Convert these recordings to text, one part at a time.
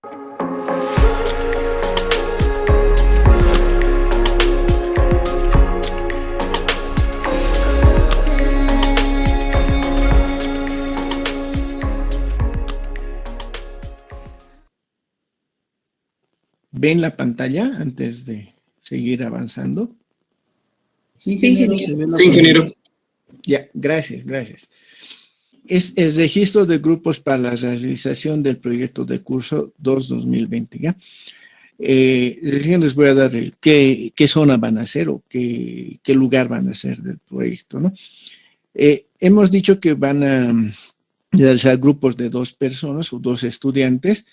¿Ven la pantalla antes de seguir avanzando? Sí, ingeniero. Sí, ingeniero. Ya, gracias. Es el registro de grupos para la realización del proyecto de curso 2-2020, ¿ya? Recién les voy a dar qué zona van a ser o qué lugar van a ser del proyecto, ¿no? Hemos dicho que van a realizar grupos de 2 personas o 2 estudiantes,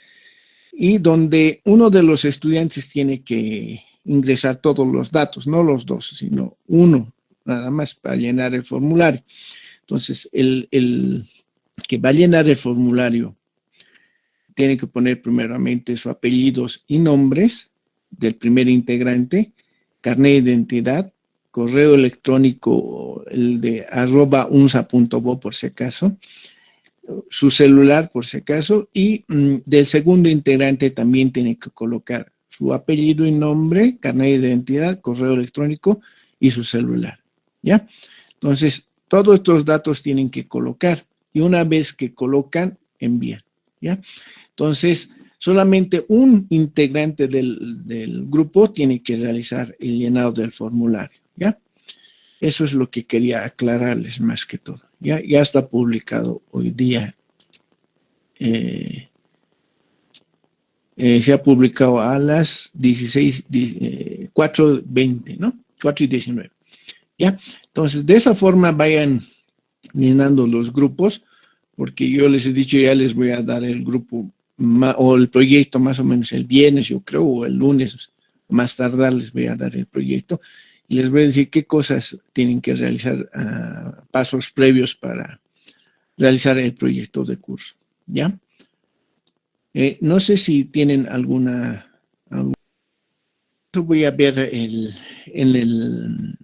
y donde uno de los estudiantes tiene que ingresar todos los datos, no los 2, sino uno, nada más, para llenar el formulario. Entonces, el que va a llenar el formulario tiene que poner primeramente sus apellidos y nombres del primer integrante, carnet de identidad, correo electrónico, el de @unsa.bo por si acaso, su celular por si acaso, y del segundo integrante también tiene que colocar su apellido y nombre, carnet de identidad, correo electrónico y su celular, ¿ya? Entonces, todos estos datos tienen que colocar, y una vez que colocan, envían, ¿ya? Entonces, solamente un integrante del grupo tiene que realizar el llenado del formulario, ¿ya? Eso es lo que quería aclararles más que todo. Ya está publicado hoy día. Se ha publicado a las 4:20, ¿no? 4:19. ¿Ya? Entonces, de esa forma vayan llenando los grupos, porque yo les he dicho, ya les voy a dar el grupo o el proyecto más o menos el viernes, yo creo, o el lunes, más tardar les voy a dar el proyecto. Y les voy a decir qué cosas tienen que realizar, pasos previos para realizar el proyecto de curso, ¿ya? No sé si tienen alguna... Voy a ver en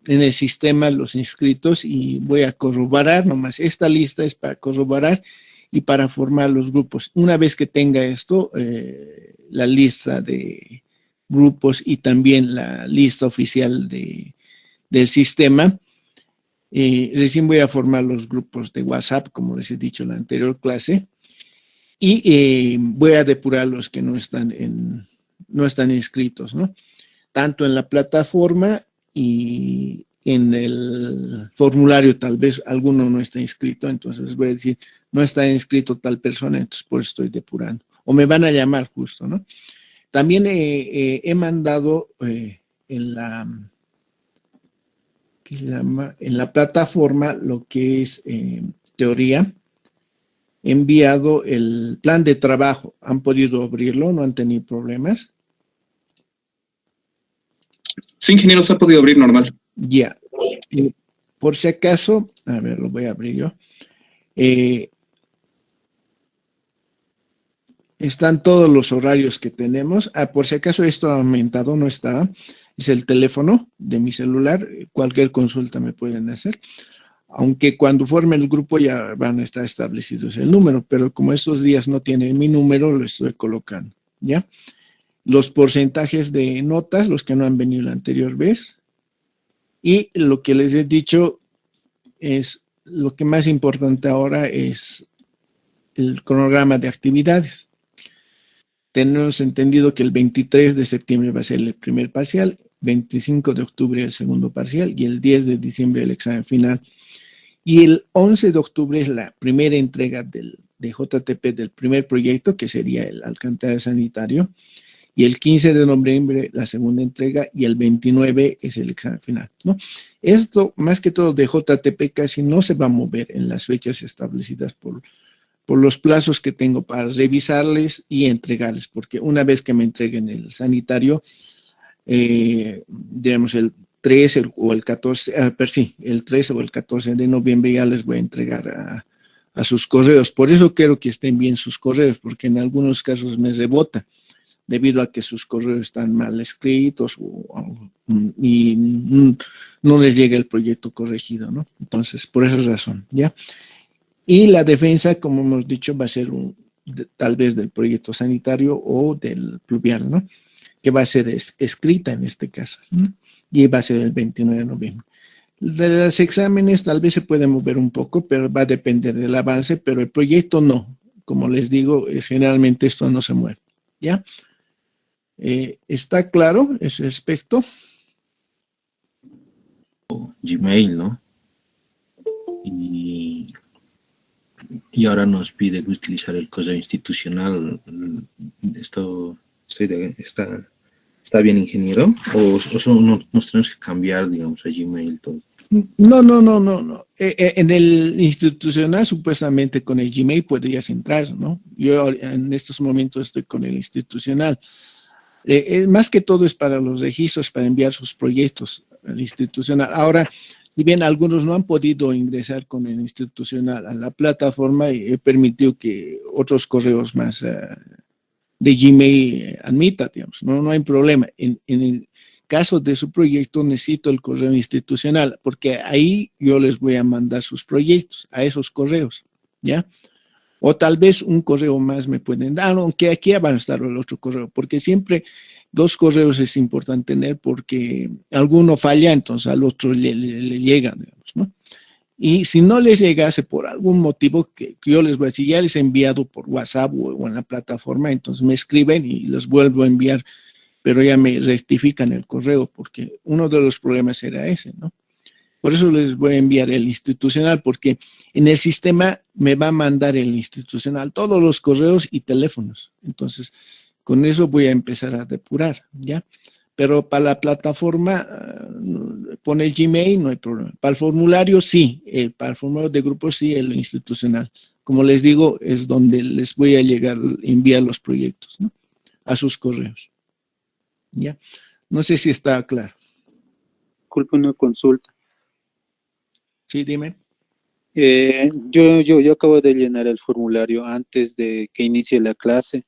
el sistema los inscritos y voy a corroborar nomás. Esta lista es para corroborar y para formar los grupos. Una vez que tenga esto, la lista de grupos y también la lista oficial del sistema, recién voy a formar los grupos de WhatsApp, como les he dicho en la anterior clase, y voy a depurar los que no están inscritos, ¿no? Tanto en la plataforma y en el formulario, tal vez alguno no está inscrito, entonces voy a decir, no está inscrito tal persona, entonces por eso estoy depurando. O me van a llamar justo, ¿no? También he mandado en la plataforma lo que es teoría, he enviado el plan de trabajo. ¿Han podido abrirlo? ¿No han tenido problemas? Sí, ingeniero, se ha podido abrir normal. Ya. Por si acaso, a ver, lo voy a abrir yo. Están todos los horarios que tenemos. Por si acaso esto ha aumentado, no estaba. Es el teléfono de mi celular. Cualquier consulta me pueden hacer. Aunque cuando forme el grupo ya van a estar establecidos el número, pero como estos días no tiene mi número, lo estoy colocando, ¿ya? Los porcentajes de notas, los que no han venido la anterior vez. Y lo que les he dicho es, lo que más importante ahora es el cronograma de actividades. Tenemos entendido que el 23 de septiembre va a ser el primer parcial, 25 de octubre el segundo parcial y el 10 de diciembre el examen final. Y el 11 de octubre es la primera entrega de JTP del primer proyecto, que sería el alcantarillado sanitario. Y el 15 de noviembre la segunda entrega y el 29 es el examen final, ¿no? Esto, más que todo de JTP, casi no se va a mover en las fechas establecidas por los plazos que tengo para revisarles y entregarles, porque una vez que me entreguen el sanitario, digamos el 13 o el 14, el 13 o el 14 de noviembre ya les voy a entregar a sus correos. Por eso quiero que estén bien sus correos, porque en algunos casos me rebota, debido a que sus correos están mal escritos y no les llega el proyecto corregido, ¿no? Entonces, por esa razón, ¿ya? Y la defensa, como hemos dicho, va a ser tal vez del proyecto sanitario o del pluvial, ¿no? Que va a ser escrita en este caso, ¿no? Y va a ser el 29 de noviembre. De los exámenes tal vez se puede mover un poco, pero va a depender del avance, pero el proyecto no. Como les digo, generalmente esto no se mueve, ¿ya? ¿Está claro ese aspecto? Gmail, ¿no? Y ahora nos pide utilizar el correo institucional. ¿Está bien, ingeniero? ¿O solo nos tenemos que cambiar, digamos, a Gmail todo? No. En el institucional, supuestamente con el Gmail podrías entrar, ¿no? Yo en estos momentos estoy con el institucional. Más que todo es para los registros, para enviar sus proyectos al institucional. Ahora, si bien algunos no han podido ingresar con el institucional a la plataforma, he permitido que otros correos más de Gmail admita, digamos, no hay problema. En el caso de su proyecto necesito el correo institucional, porque ahí yo les voy a mandar sus proyectos a esos correos, ¿ya? O tal vez un correo más me pueden dar, aunque aquí van a estar el otro correo, porque siempre 2 correos es importante tener porque alguno falla, entonces al otro le llega, digamos, ¿no? Y si no les llegase por algún motivo que yo les voy a decir, ya les he enviado por WhatsApp o en la plataforma, entonces me escriben y les vuelvo a enviar, pero ya me rectifican el correo, porque uno de los problemas era ese, ¿no? Por eso les voy a enviar el institucional, porque en el sistema me va a mandar el institucional todos los correos y teléfonos. Entonces, con eso voy a empezar a depurar, ¿ya? Pero para la plataforma, pone el Gmail, no hay problema. Para el formulario, sí. Para el formulario de grupo, sí, el institucional. Como les digo, es donde les voy a enviar los proyectos, ¿no? A sus correos. ¿Ya? No sé si está claro. Disculpe, una consulta. Sí, dime. Yo acabo de llenar el formulario antes de que inicie la clase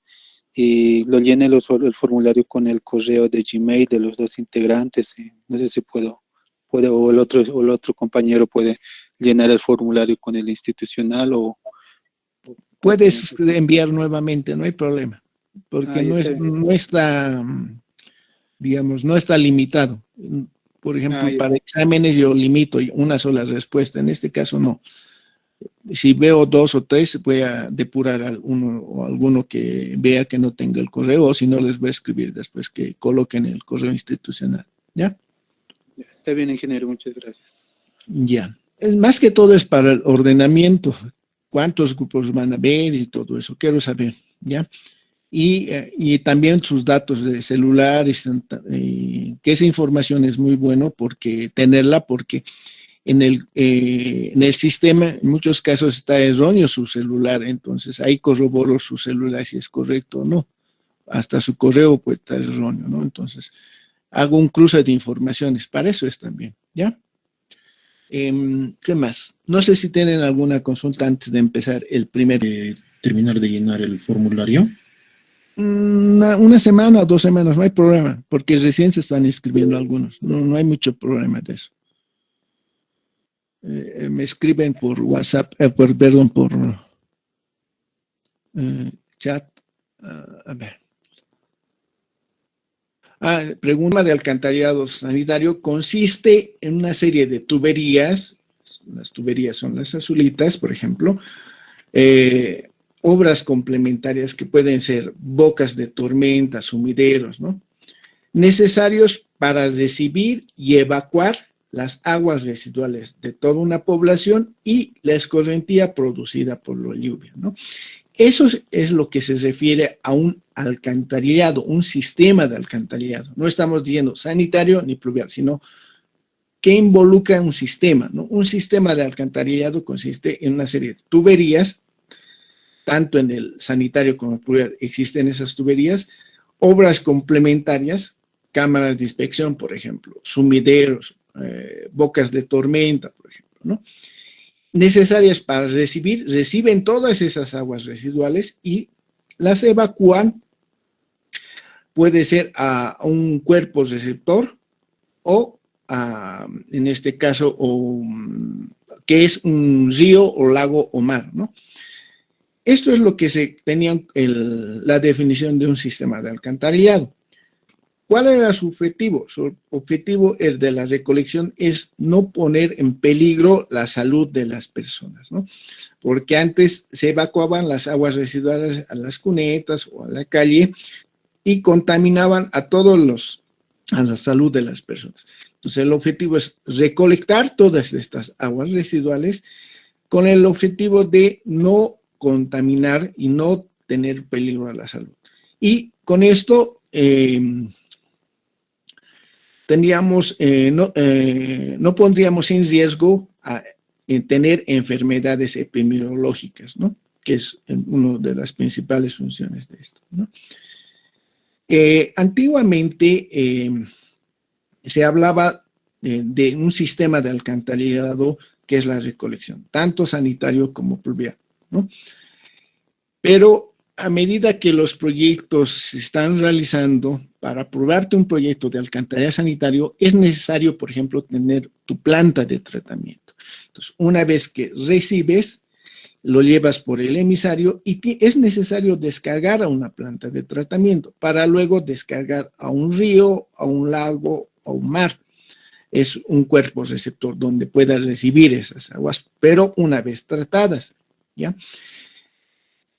y lo llené el formulario con el correo de Gmail de los 2 integrantes. No sé si puedo o el otro compañero puede llenar el formulario con el institucional o Puedes enviar nuevamente, no hay problema, porque no está, digamos, no está limitado. Por ejemplo, para exámenes yo limito una sola respuesta, en este caso no. Si veo 2 o 3, voy a depurar alguno o alguno que vea que no tenga el correo, o si no, les voy a escribir después que coloquen el correo institucional. ¿Ya? Está bien, ingeniero, muchas gracias. Ya. Más que todo es para el ordenamiento, cuántos grupos van a haber y todo eso, quiero saber, ¿ya? Y también sus datos de celular, que esa información es muy bueno tenerla porque en el sistema en muchos casos está erróneo su celular, entonces ahí corroboro su celular si es correcto o no. Hasta su correo puede estar erróneo, ¿no? Entonces hago un cruce de informaciones, para eso es también, ¿ya? ¿Qué más? No sé si tienen alguna consulta antes de empezar el primer... Terminar de llenar el formulario. Una semana o 2 semanas, no hay problema, porque recién se están inscribiendo algunos, no hay mucho problema de eso. Me escriben por WhatsApp, por chat. A ver. Pregunta de alcantarillado sanitario consiste en una serie de tuberías, las tuberías son las azulitas, por ejemplo, obras complementarias que pueden ser bocas de tormenta, sumideros, ¿no? Necesarios para recibir y evacuar las aguas residuales de toda una población y la escorrentía producida por la lluvia, ¿no? Eso es lo que se refiere a un alcantarillado, un sistema de alcantarillado. No estamos diciendo sanitario ni pluvial, sino que involucra un sistema, ¿no? Un sistema de alcantarillado consiste en una serie de tuberías, tanto en el sanitario como en el pluvial existen esas tuberías, obras complementarias, cámaras de inspección, por ejemplo, sumideros, bocas de tormenta, por ejemplo, ¿no? Necesarias para reciben todas esas aguas residuales y las evacúan, puede ser a un cuerpo receptor o en este caso, que es un río o lago o mar, ¿no? Esto es lo que se tenía la definición de un sistema de alcantarillado. ¿Cuál era su objetivo? Su objetivo, el de la recolección, es no poner en peligro la salud de las personas, ¿no? Porque antes se evacuaban las aguas residuales a las cunetas o a la calle y contaminaban a la salud de las personas. Entonces, el objetivo es recolectar todas estas aguas residuales con el objetivo de no contaminar y no tener peligro a la salud. Y con esto no pondríamos en riesgo tener enfermedades epidemiológicas, ¿no? Que es una de las principales funciones de esto, ¿no? Antiguamente se hablaba de un sistema de alcantarillado que es la recolección, tanto sanitario como pluvial, ¿no? Pero a medida que los proyectos se están realizando, para aprobarte un proyecto de alcantarillado sanitario, es necesario, por ejemplo, tener tu planta de tratamiento. Entonces, una vez que recibes, lo llevas por el emisario y es necesario descargar a una planta de tratamiento para luego descargar a un río, a un lago, a un mar. Es un cuerpo receptor donde puedas recibir esas aguas, pero una vez tratadas, ¿ya?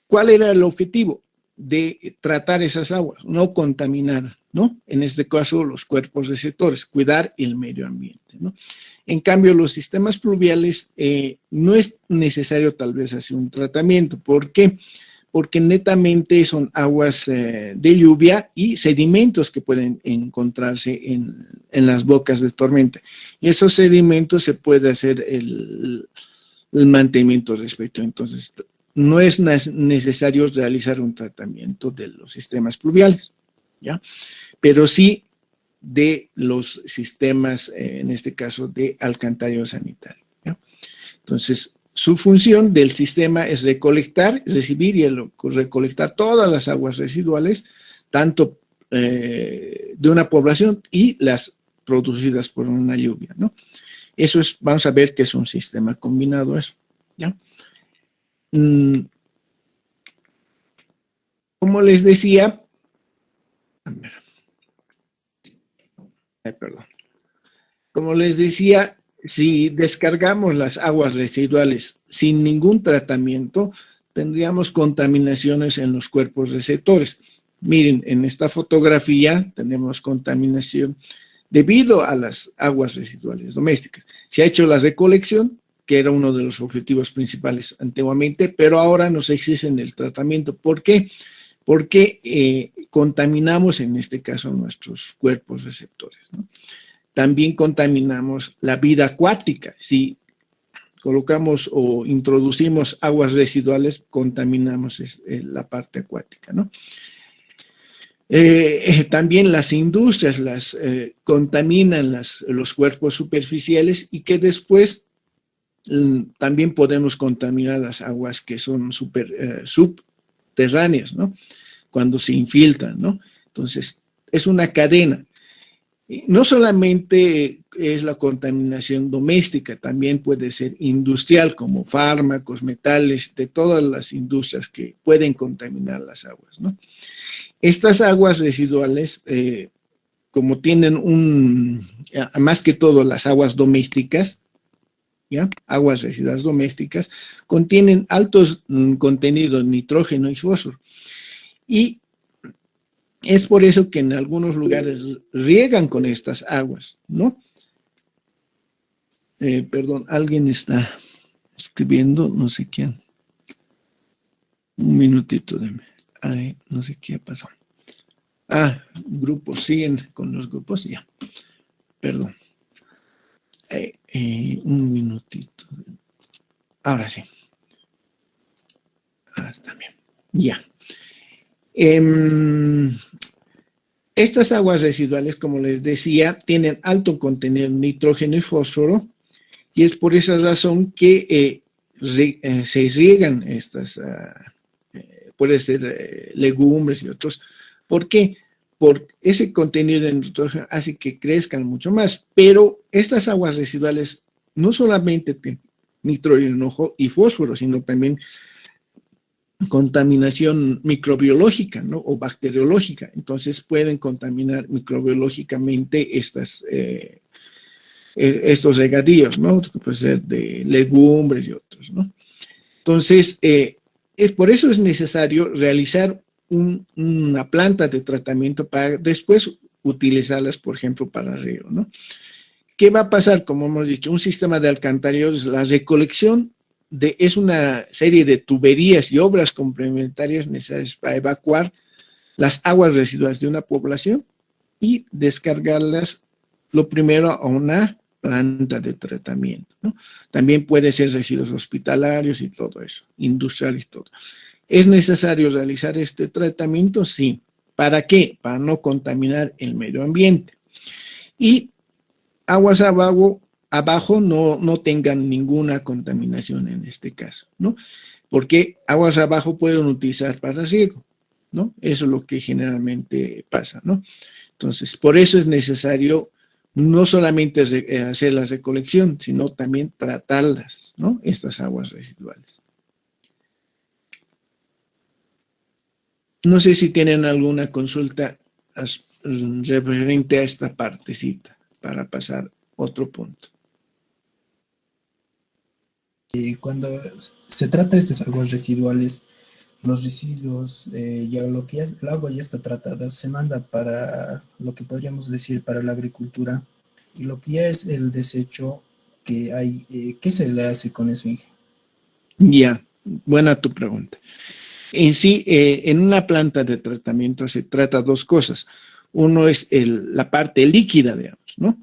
¿Cuál era el objetivo de tratar esas aguas? No contaminar, ¿no? En este caso, los cuerpos receptores, cuidar el medio ambiente, ¿no? En cambio, los sistemas pluviales no es necesario tal vez hacer un tratamiento. ¿Por qué? Porque netamente son aguas de lluvia y sedimentos que pueden encontrarse en las bocas de tormenta. Y esos sedimentos se puede hacer el mantenimiento respecto. Entonces, no es necesario realizar un tratamiento de los sistemas pluviales, ¿ya? Pero sí de los sistemas, en este caso, de alcantarillado sanitario, ¿ya? Entonces, su función del sistema es recolectar, recibir y recolectar todas las aguas residuales, tanto de una población y las producidas por una lluvia, ¿no? Eso es, vamos a ver que es un sistema combinado eso, ¿ya? Como les decía, como les decía, si descargamos las aguas residuales sin ningún tratamiento, tendríamos contaminaciones en los cuerpos receptores. Miren, en esta fotografía tenemos contaminación debido a las aguas residuales domésticas. Se ha hecho la recolección, que era uno de los objetivos principales antiguamente, pero ahora nos exigen el tratamiento. ¿Por qué? Porque contaminamos, en este caso, nuestros cuerpos receptores, ¿no? También contaminamos la vida acuática. Si colocamos o introducimos aguas residuales, contaminamos la parte acuática, ¿no? También las industrias contaminan los cuerpos superficiales y que después también podemos contaminar las aguas que son subterráneas, ¿no? Cuando se infiltran, ¿no? Entonces, es una cadena. No solamente es la contaminación doméstica, también puede ser industrial, como fármacos, metales, de todas las industrias que pueden contaminar las aguas, ¿no? Estas aguas residuales, como tienen más que todo las aguas domésticas, ¿ya? Aguas residuales domésticas, contienen altos contenidos de nitrógeno y fósforo. Y es por eso que en algunos lugares riegan con estas aguas, ¿no? Perdón, alguien está escribiendo, no sé quién. Un minutito, ay, no sé qué ha pasado. Grupos, siguen con los grupos, ya. Perdón. Un minutito. Ahora sí. Está bien. Ya. Estas aguas residuales, como les decía, tienen alto contenido de nitrógeno y fósforo, y es por esa razón que se riegan estas, puede ser legumbres y otros. ¿Por qué? Por ese contenido de nitrógeno hace que crezcan mucho más, pero estas aguas residuales no solamente tienen nitrógeno y fósforo, sino también contaminación microbiológica, ¿no? O bacteriológica. Entonces pueden contaminar microbiológicamente estos regadíos, ¿no? Que puede ser de legumbres y otros, ¿no? Entonces, por eso es necesario realizar una planta de tratamiento para después utilizarlas, por ejemplo, para riego, ¿no? ¿Qué va a pasar? Como hemos dicho, un sistema de alcantarillados, la recolección es una serie de tuberías y obras complementarias necesarias para evacuar las aguas residuales de una población y descargarlas lo primero a una planta de tratamiento, ¿no? También puede ser residuos hospitalarios y todo eso, industriales y todo. ¿Es necesario realizar este tratamiento? Sí. ¿Para qué? Para no contaminar el medio ambiente. Y aguas abajo no tengan ninguna contaminación en este caso, ¿no? Porque aguas abajo pueden utilizar para riego, ¿no? Eso es lo que generalmente pasa, ¿no? Entonces, por eso es necesario no solamente hacer la recolección, sino también tratarlas, ¿no? Estas aguas residuales. No sé si tienen alguna consulta referente a esta partecita para pasar a otro punto. Cuando se trata de estas aguas residuales, los residuos, ya lo que es el agua ya está tratada, se manda para lo que podríamos decir para la agricultura, y lo que ya es el desecho que hay, ¿qué se le hace con eso, Inge? Ya, buena tu pregunta. En sí, en una planta de tratamiento se trata dos cosas. Uno es la parte líquida, digamos, ¿no?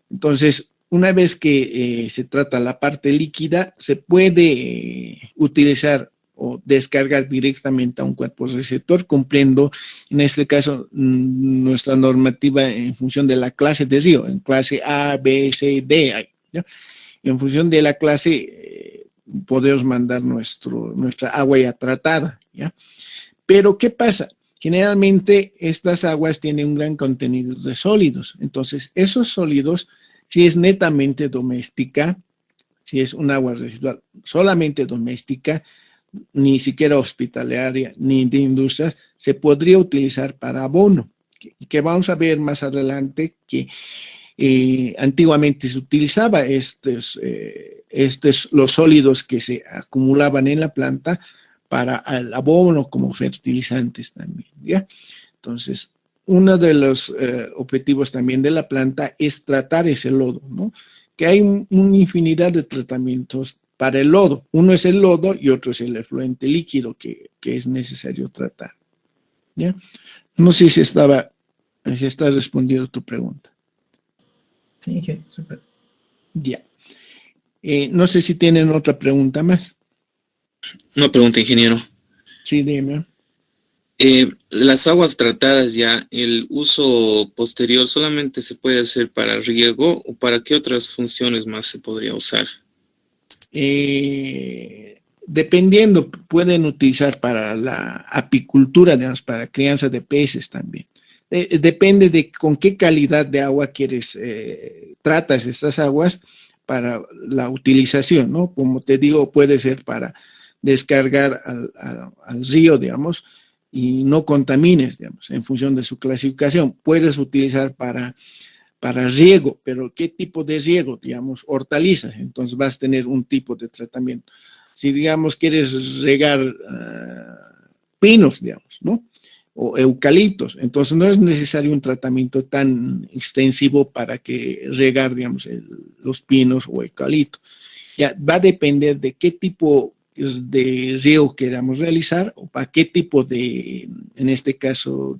Entonces, una vez que se trata la parte líquida, se puede utilizar o descargar directamente a un cuerpo receptor, cumpliendo, en este caso, nuestra normativa en función de la clase de río, en clase A, B, C, D, ¿ya? En función de la clase, podemos mandar nuestra agua ya tratada, ¿ya? Pero, ¿qué pasa? Generalmente, estas aguas tienen un gran contenido de sólidos. Entonces, esos sólidos, si es netamente doméstica, si es un agua residual solamente doméstica, ni siquiera hospitalaria, ni de industrias, se podría utilizar para abono, que vamos a ver más adelante que antiguamente se utilizaba los sólidos que se acumulaban en la planta para el abono como fertilizantes también, ¿ya? Entonces, uno de los objetivos también de la planta es tratar ese lodo, ¿no? Que hay una infinidad de tratamientos para el lodo. Uno es el lodo y otro es el efluente líquido que es necesario tratar, ¿ya? No sé si está respondiendo tu pregunta. Sí, Inge, súper. Ya. No sé si tienen otra pregunta más. Una pregunta, ingeniero. Sí, dime. Las aguas tratadas ya, el uso posterior solamente se puede hacer para riego, o para qué otras funciones más se podría usar. Dependiendo, pueden utilizar para la apicultura, digamos, para crianza de peces también. Depende de con qué calidad de agua tratas estas aguas para la utilización, ¿no? Como te digo, puede ser para descargar al río, digamos, y no contamines, digamos, en función de su clasificación. Puedes utilizar para riego, pero ¿qué tipo de riego? Digamos, hortalizas, entonces vas a tener un tipo de tratamiento. Si, digamos, quieres regar pinos, digamos, ¿no? O eucaliptos, entonces no es necesario un tratamiento tan extensivo para que regar, digamos, los pinos o eucaliptos. Ya va a depender de qué tipo de riego queramos realizar o para qué tipo en este caso,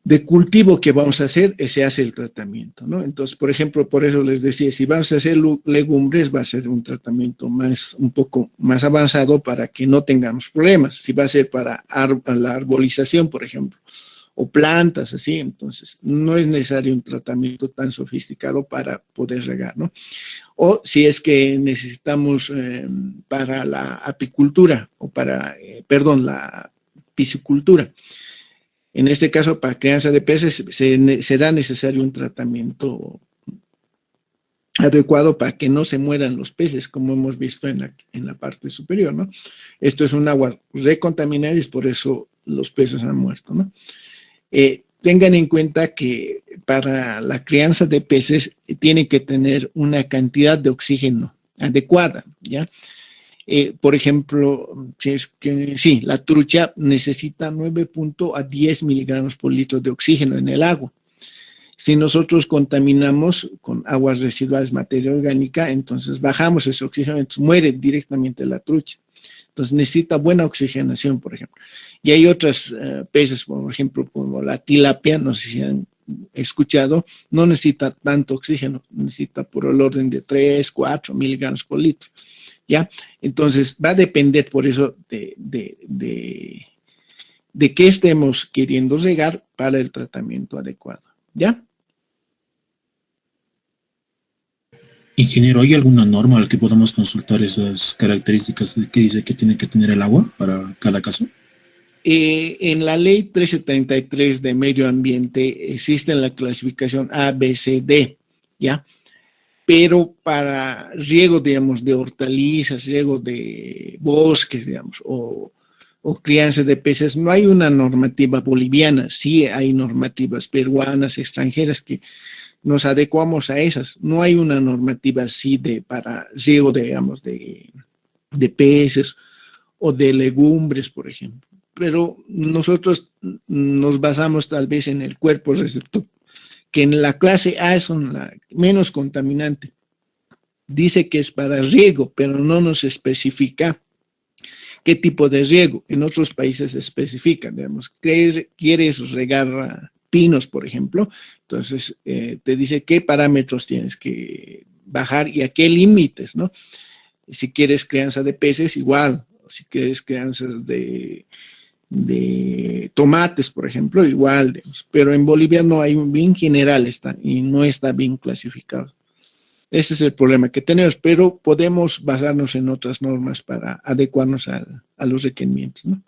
de cultivo que vamos a hacer, se hace el tratamiento, ¿no? Entonces, por ejemplo, por eso les decía, si vamos a hacer legumbres, va a ser un tratamiento un poco más avanzado para que no tengamos problemas. Si va a ser para la arbolización, por ejemplo, o plantas, así, entonces no es necesario un tratamiento tan sofisticado para poder regar, ¿no? O si es que necesitamos para la apicultura o la piscicultura. En este caso, para crianza de peces, será necesario un tratamiento adecuado para que no se mueran los peces, como hemos visto en la parte superior, ¿no? Esto es un agua recontaminada y por eso los peces han muerto, ¿no? Tengan en cuenta que para la crianza de peces tiene que tener una cantidad de oxígeno adecuada, ¿ya? Por ejemplo, sí, la trucha necesita 9 a 10 miligramos por litro de oxígeno en el agua. Si nosotros contaminamos con aguas residuales, materia orgánica, entonces bajamos ese oxígeno, entonces muere directamente la trucha. Entonces necesita buena oxigenación, por ejemplo. Y hay otros peces, por ejemplo, como la tilapia, no sé si han escuchado, no necesita tanto oxígeno, necesita por el orden de 3, 4 miligramos por litro. ¿Ya? Entonces va a depender por eso de qué estemos queriendo regar para el tratamiento adecuado. ¿Ya? Ingeniero, ¿hay alguna norma a la que podamos consultar esas características que dice que tiene que tener el agua para cada caso? En la ley 1333 de medio ambiente existe la clasificación A, B, C, D, ¿ya? Pero para riego, digamos, de hortalizas, riego de bosques, digamos, o crianza de peces, no hay una normativa boliviana, sí hay normativas peruanas, extranjeras que nos adecuamos a esas. No hay una normativa así para riego, digamos, de peces o de legumbres, por ejemplo. Pero nosotros nos basamos tal vez en el cuerpo receptor, que en la clase A son la menos contaminante. Dice que es para riego, pero no nos especifica qué tipo de riego. En otros países especifican, digamos, quieres regar pinos, por ejemplo, entonces te dice qué parámetros tienes que bajar y a qué límites, ¿no? Si quieres crianza de peces, igual. Si quieres crianzas de tomates, por ejemplo, igual. Digamos. Pero en Bolivia no hay bien general y no está bien clasificado. Ese es el problema que tenemos, pero podemos basarnos en otras normas para adecuarnos a los requerimientos, ¿no?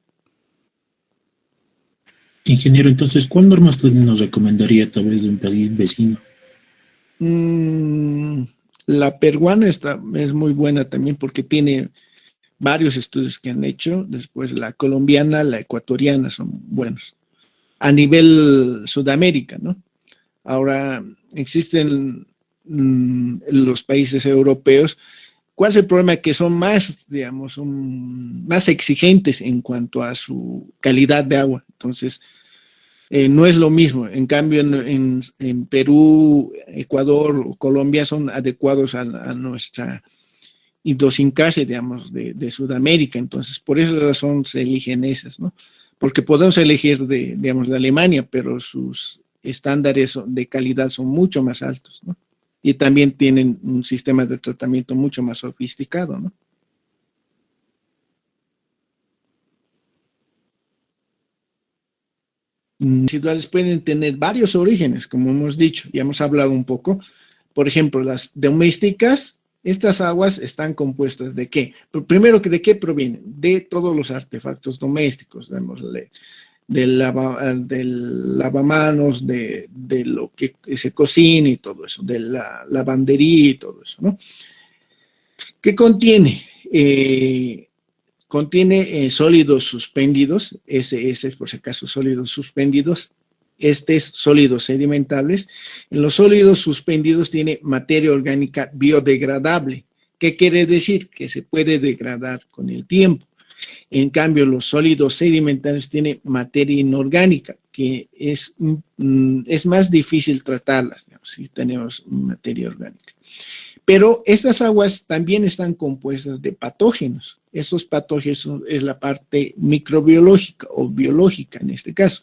Ingeniero, entonces, ¿cuál norma usted nos recomendaría a través de un país vecino? La peruana es muy buena también porque tiene varios estudios que han hecho. Después la colombiana, la ecuatoriana son buenos. A nivel Sudamérica, ¿no? Ahora existen los países europeos. ¿Cuál es el problema? Que son más, digamos, más exigentes en cuanto a su calidad de agua. Entonces, no es lo mismo. En cambio, en Perú, Ecuador o Colombia son adecuados a nuestra idiosincrasia, digamos, de Sudamérica. Entonces, por esa razón se eligen esas, ¿no? Porque podemos elegir digamos, de Alemania, pero sus estándares de calidad son mucho más altos, ¿no? Y también tienen un sistema de tratamiento mucho más sofisticado, ¿no? Residuales pueden tener varios orígenes, como hemos dicho, ya hemos hablado un poco. Por ejemplo, las domésticas, estas aguas están compuestas ¿de qué? Primero, ¿de qué provienen? De todos los artefactos domésticos, del lavamanos, de lo que se cocina y todo eso, de la lavandería y todo eso, ¿no? ¿Qué contiene? Contiene sólidos suspendidos, ese por si acaso sólidos suspendidos, sólidos sedimentables. En los sólidos suspendidos tiene materia orgánica biodegradable. ¿Qué quiere decir? Que se puede degradar con el tiempo. En cambio, los sólidos sedimentarios tienen materia inorgánica, que es más difícil tratarlas, digamos, si tenemos materia orgánica. Pero estas aguas también están compuestas de patógenos. Esos patógenos es la parte microbiológica o biológica en este caso.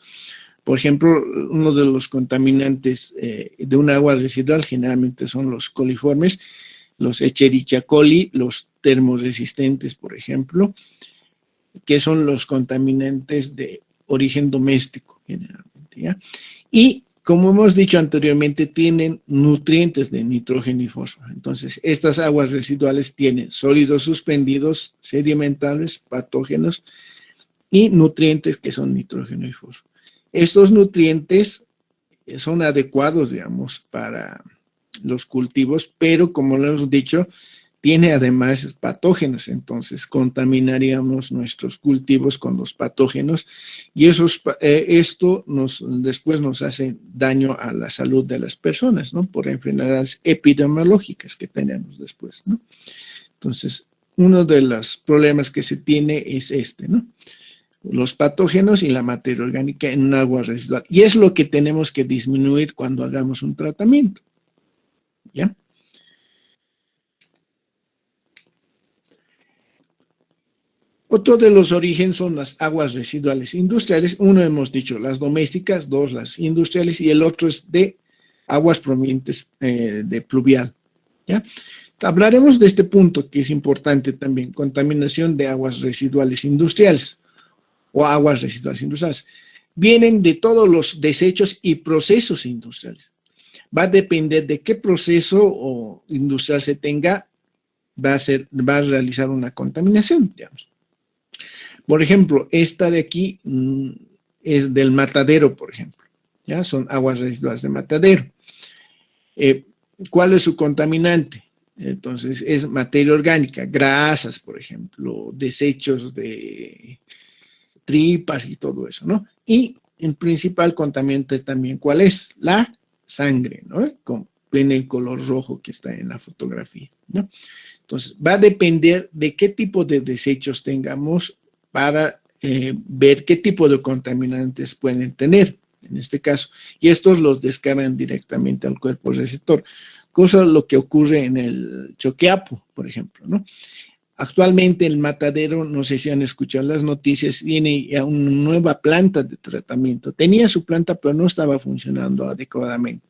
Por ejemplo, uno de los contaminantes de un agua residual generalmente son los coliformes, los Escherichia coli, los termoresistentes, por ejemplo, que son los contaminantes de origen doméstico generalmente, ¿ya? Y como hemos dicho anteriormente, tienen nutrientes de nitrógeno y fósforo. Entonces, estas aguas residuales tienen sólidos suspendidos, sedimentales, patógenos y nutrientes que son nitrógeno y fósforo. Estos nutrientes son adecuados, digamos, para los cultivos, pero como lo hemos dicho, tiene además patógenos, entonces contaminaríamos nuestros cultivos con los patógenos y esto después nos hace daño a la salud de las personas, ¿no? Por enfermedades epidemiológicas que tenemos después, ¿no? Entonces, uno de los problemas que se tiene es ¿no? Los patógenos y la materia orgánica en un agua residual. Y es lo que tenemos que disminuir cuando hagamos un tratamiento, ¿ya? Otro de los orígenes son las aguas residuales industriales. Uno hemos dicho las domésticas, dos las industriales y el otro es de aguas provenientes de pluvial. ¿Ya? Hablaremos de este punto que es importante también, contaminación de aguas residuales industriales o aguas residuales industriales. Vienen de todos los desechos y procesos industriales. Va a depender de qué proceso o industrial se tenga, va a realizar una contaminación, digamos. Por ejemplo, esta de aquí es del matadero, por ejemplo. ¿Ya? Son aguas residuales de matadero. ¿Cuál es su contaminante? Entonces, es materia orgánica, grasas, por ejemplo, desechos de tripas y todo eso, ¿no? Y el principal contaminante también, ¿cuál es? La sangre, ¿no? Ven el color rojo que está en la fotografía, ¿no? Entonces, va a depender de qué tipo de desechos tengamos para ver qué tipo de contaminantes pueden tener, en este caso. Y estos los descargan directamente al cuerpo receptor. Cosa lo que ocurre en el Choqueapo, por ejemplo, ¿no? Actualmente el matadero, no sé si han escuchado las noticias, tiene ya una nueva planta de tratamiento. Tenía su planta, pero no estaba funcionando adecuadamente.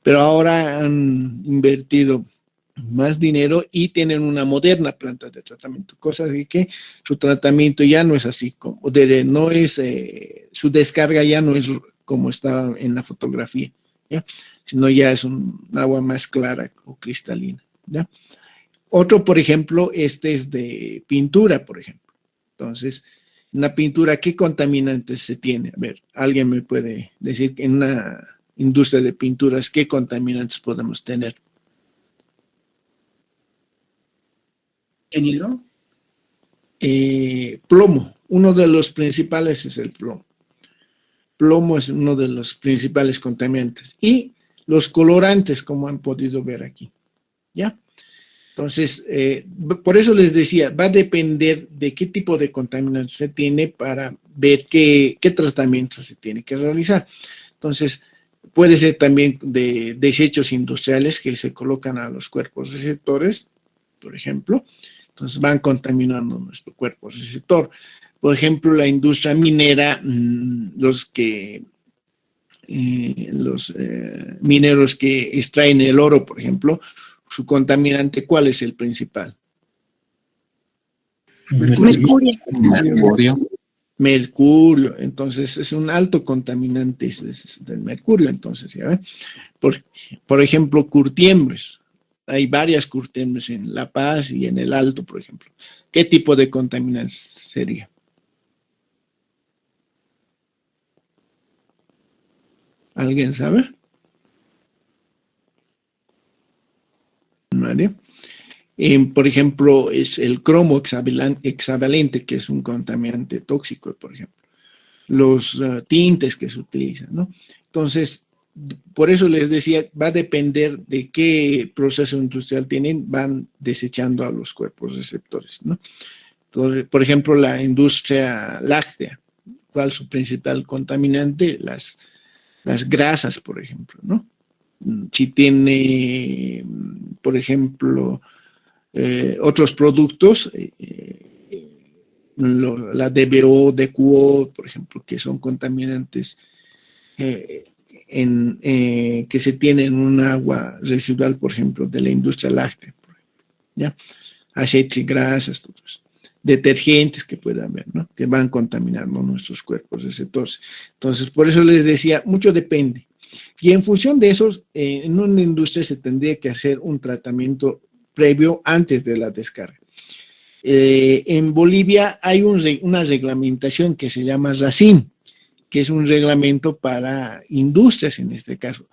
Pero ahora han invertido más dinero y tienen una moderna planta de tratamiento, cosa de que su tratamiento ya no es así, su descarga ya no es como estaba en la fotografía, ¿ya? Sino ya es un agua más clara o cristalina, ¿ya? Otro, por ejemplo, este es de pintura, por ejemplo. Entonces, en la pintura, ¿qué contaminantes se tiene? A ver, ¿alguien me puede decir que en una industria de pinturas qué contaminantes podemos tener? ¿Ingeniero? Plomo, uno de los principales es el plomo. Plomo es uno de los principales contaminantes. Y los colorantes, como han podido ver aquí, ¿ya? Entonces, por eso les decía, va a depender de qué tipo de contaminantes se tiene para ver qué tratamiento se tiene que realizar. Entonces, puede ser también de desechos industriales que se colocan a los cuerpos receptores, por ejemplo. Entonces, van contaminando nuestro cuerpo receptor. Por ejemplo, la industria minera, los mineros que extraen el oro, por ejemplo, su contaminante, ¿cuál es el principal? Mercurio. Mercurio. Entonces, es un alto contaminante del mercurio, entonces, ¿ya ven? Por ejemplo, curtiembres. Hay varias curtiembres en La Paz y en el Alto, por ejemplo. ¿Qué tipo de contaminante sería? ¿Alguien sabe? ¿Vale? Por ejemplo, es el cromo hexavalente, que es un contaminante tóxico, por ejemplo. Los tintes que se utilizan, ¿no? Entonces, por eso les decía, va a depender de qué proceso industrial tienen, van desechando a los cuerpos receptores, ¿no? Entonces, por ejemplo, la industria láctea, ¿cuál es su principal contaminante? Las grasas, por ejemplo, ¿no? Si tiene, por ejemplo, otros productos, la DBO, DQO, por ejemplo, que son contaminantes que se tiene en un agua residual, por ejemplo, de la industria láctea, por ejemplo, ¿ya? Aceites y grasas, todos. Detergentes que pueda haber, ¿no? Que van contaminando nuestros cuerpos receptores. Entonces, por eso les decía, mucho depende. Y en función de eso, en una industria se tendría que hacer un tratamiento previo antes de la descarga. En Bolivia hay una reglamentación que se llama RACIN, que es un reglamento para industrias en este caso.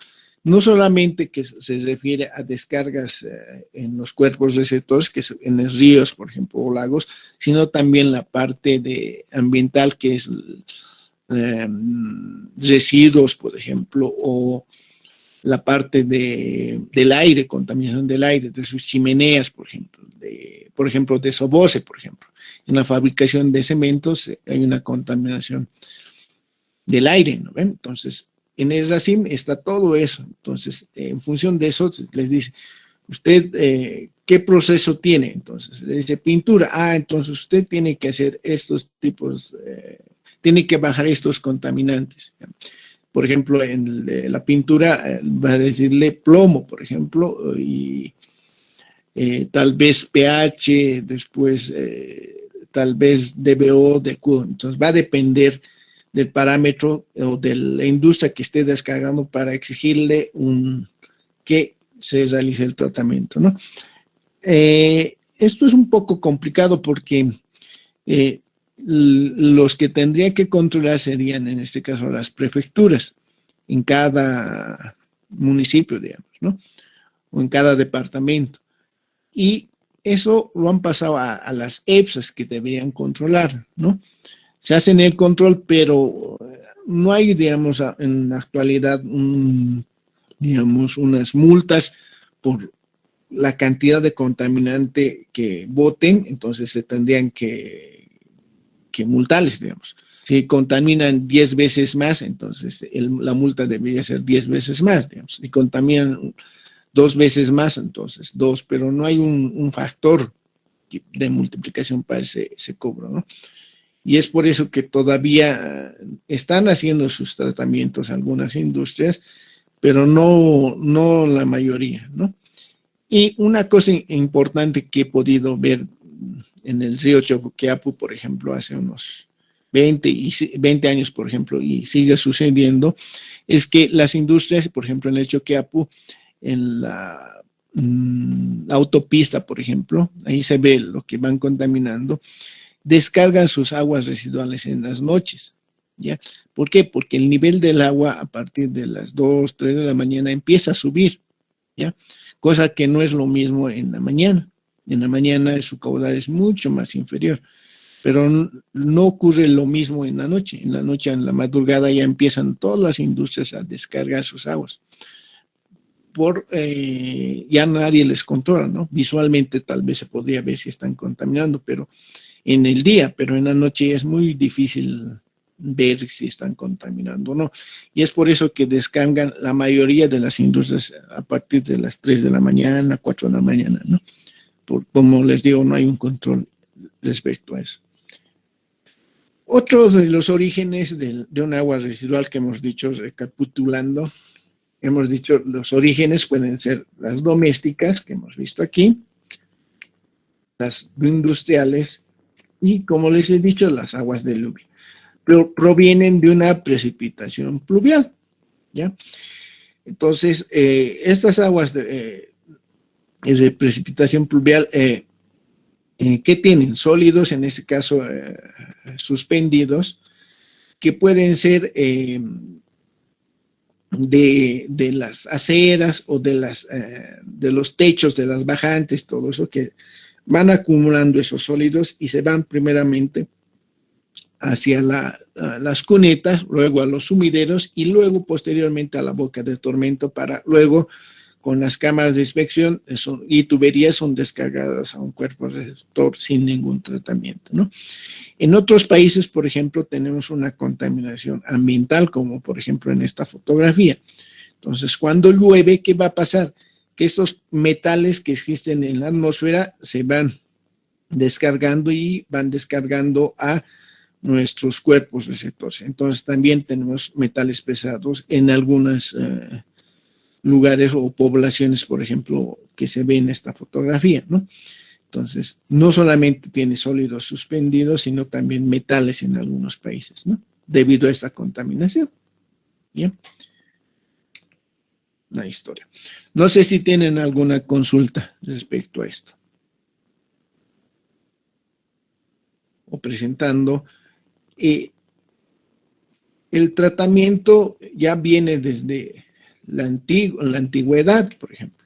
no solamente que se refiere a descargas en los cuerpos receptores, que es en los ríos, por ejemplo, o lagos, sino también la parte ambiental, que es residuos, por ejemplo, o la parte del aire, contaminación del aire, de sus chimeneas, por ejemplo, de Soboce, por ejemplo. En la fabricación de cementos hay una contaminación del aire, ¿no ven? Entonces, en el RACIM está todo eso. Entonces, en función de eso, les dice, usted, ¿qué proceso tiene? Entonces, le dice pintura. Entonces usted tiene que hacer estos tipos, tiene que bajar estos contaminantes. Por ejemplo, en la pintura va a decirle plomo, por ejemplo, y tal vez pH, después tal vez DBO, DQ. Entonces va a depender del parámetro o de la industria que esté descargando para exigirle que se realice el tratamiento, ¿no? Esto es un poco complicado porque los que tendría que controlar serían, en este caso, las prefecturas en cada municipio, digamos, ¿no? O en cada departamento. Y eso lo han pasado a las EFSAs que deberían controlar, ¿no? Se hacen el control, pero no hay, digamos, en la actualidad, digamos, unas multas por la cantidad de contaminante que boten, entonces se tendrían que multarles, digamos. Si contaminan 10 veces más, entonces la multa debería ser 10 veces más, digamos. Si contaminan 2 veces más, entonces 2, pero no hay un factor de multiplicación para ese cobro, ¿no? Y es por eso que todavía están haciendo sus tratamientos algunas industrias, pero no la mayoría, ¿no? Y una cosa importante que he podido ver en el río Chocoquiapu, por ejemplo, hace unos 20 años, por ejemplo, y sigue sucediendo, es que las industrias, por ejemplo, en el Chocoquiapu, en la autopista, por ejemplo, ahí se ve lo que van contaminando, descargan sus aguas residuales en las noches, ¿ya? ¿Por qué? Porque el nivel del agua a partir de las 2, 3 de la mañana empieza a subir, ¿ya? Cosa que no es lo mismo en la mañana. En la mañana su caudal es mucho más inferior, pero no ocurre lo mismo en la noche. En la noche, en la madrugada, ya empiezan todas las industrias a descargar sus aguas. Ya nadie les controla, ¿no? Visualmente tal vez se podría ver si están contaminando, pero en el día, pero en la noche es muy difícil ver si están contaminando o no. Y es por eso que descargan la mayoría de las industrias a partir de las 3 de la mañana, 4 de la mañana, ¿no? Como les digo, no hay un control respecto a eso. Otro de los orígenes de un agua residual que hemos dicho, recapitulando, hemos dicho los orígenes pueden ser las domésticas, que hemos visto aquí, las industriales, y como les he dicho, las aguas de lluvia, pero provienen de una precipitación pluvial, ¿ya? Entonces, estas aguas de precipitación pluvial, ¿qué tienen? Sólidos, en este caso, suspendidos, que pueden ser de las aceras o de los techos de las bajantes, todo eso que van acumulando esos sólidos y se van primeramente hacia las cunetas, luego a los sumideros y luego posteriormente a la boca del tormento para luego con las cámaras de inspección y tuberías son descargadas a un cuerpo receptor sin ningún tratamiento, ¿no? En otros países, por ejemplo, tenemos una contaminación ambiental, como por ejemplo en esta fotografía. Entonces, cuando llueve, ¿qué va a pasar? Que estos metales que existen en la atmósfera se van descargando y van descargando a nuestros cuerpos receptores. Entonces también tenemos metales pesados en algunos lugares o poblaciones, por ejemplo, que se ve en esta fotografía, ¿no? Entonces, no solamente tiene sólidos suspendidos, sino también metales en algunos países, ¿no? Debido a esta contaminación. Bien. La historia. No sé si tienen alguna consulta respecto a esto. O presentando. El tratamiento ya viene desde la antigüedad, por ejemplo.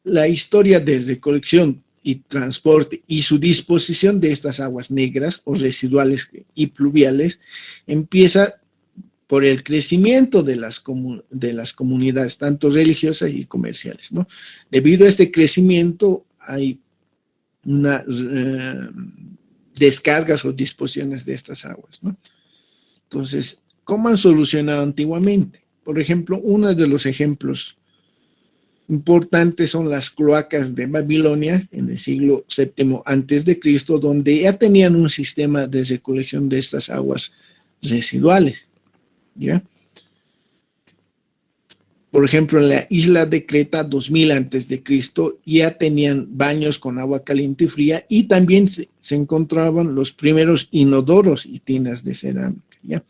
La historia de recolección y transporte y su disposición de estas aguas negras o residuales y pluviales empieza por el crecimiento de las comunidades, tanto religiosas y comerciales, ¿no? Debido a este crecimiento hay una descargas o disposiciones de estas aguas, ¿no? Entonces, ¿cómo han solucionado antiguamente? Por ejemplo, uno de los ejemplos importantes son las cloacas de Babilonia en el siglo VII antes de Cristo, donde ya tenían un sistema de recolección de estas aguas residuales, ¿ya? Por ejemplo, en la isla de Creta, 2000 antes de Cristo, ya tenían baños con agua caliente y fría, y también se encontraban los primeros inodoros y tinas de cerámica, ¿ya?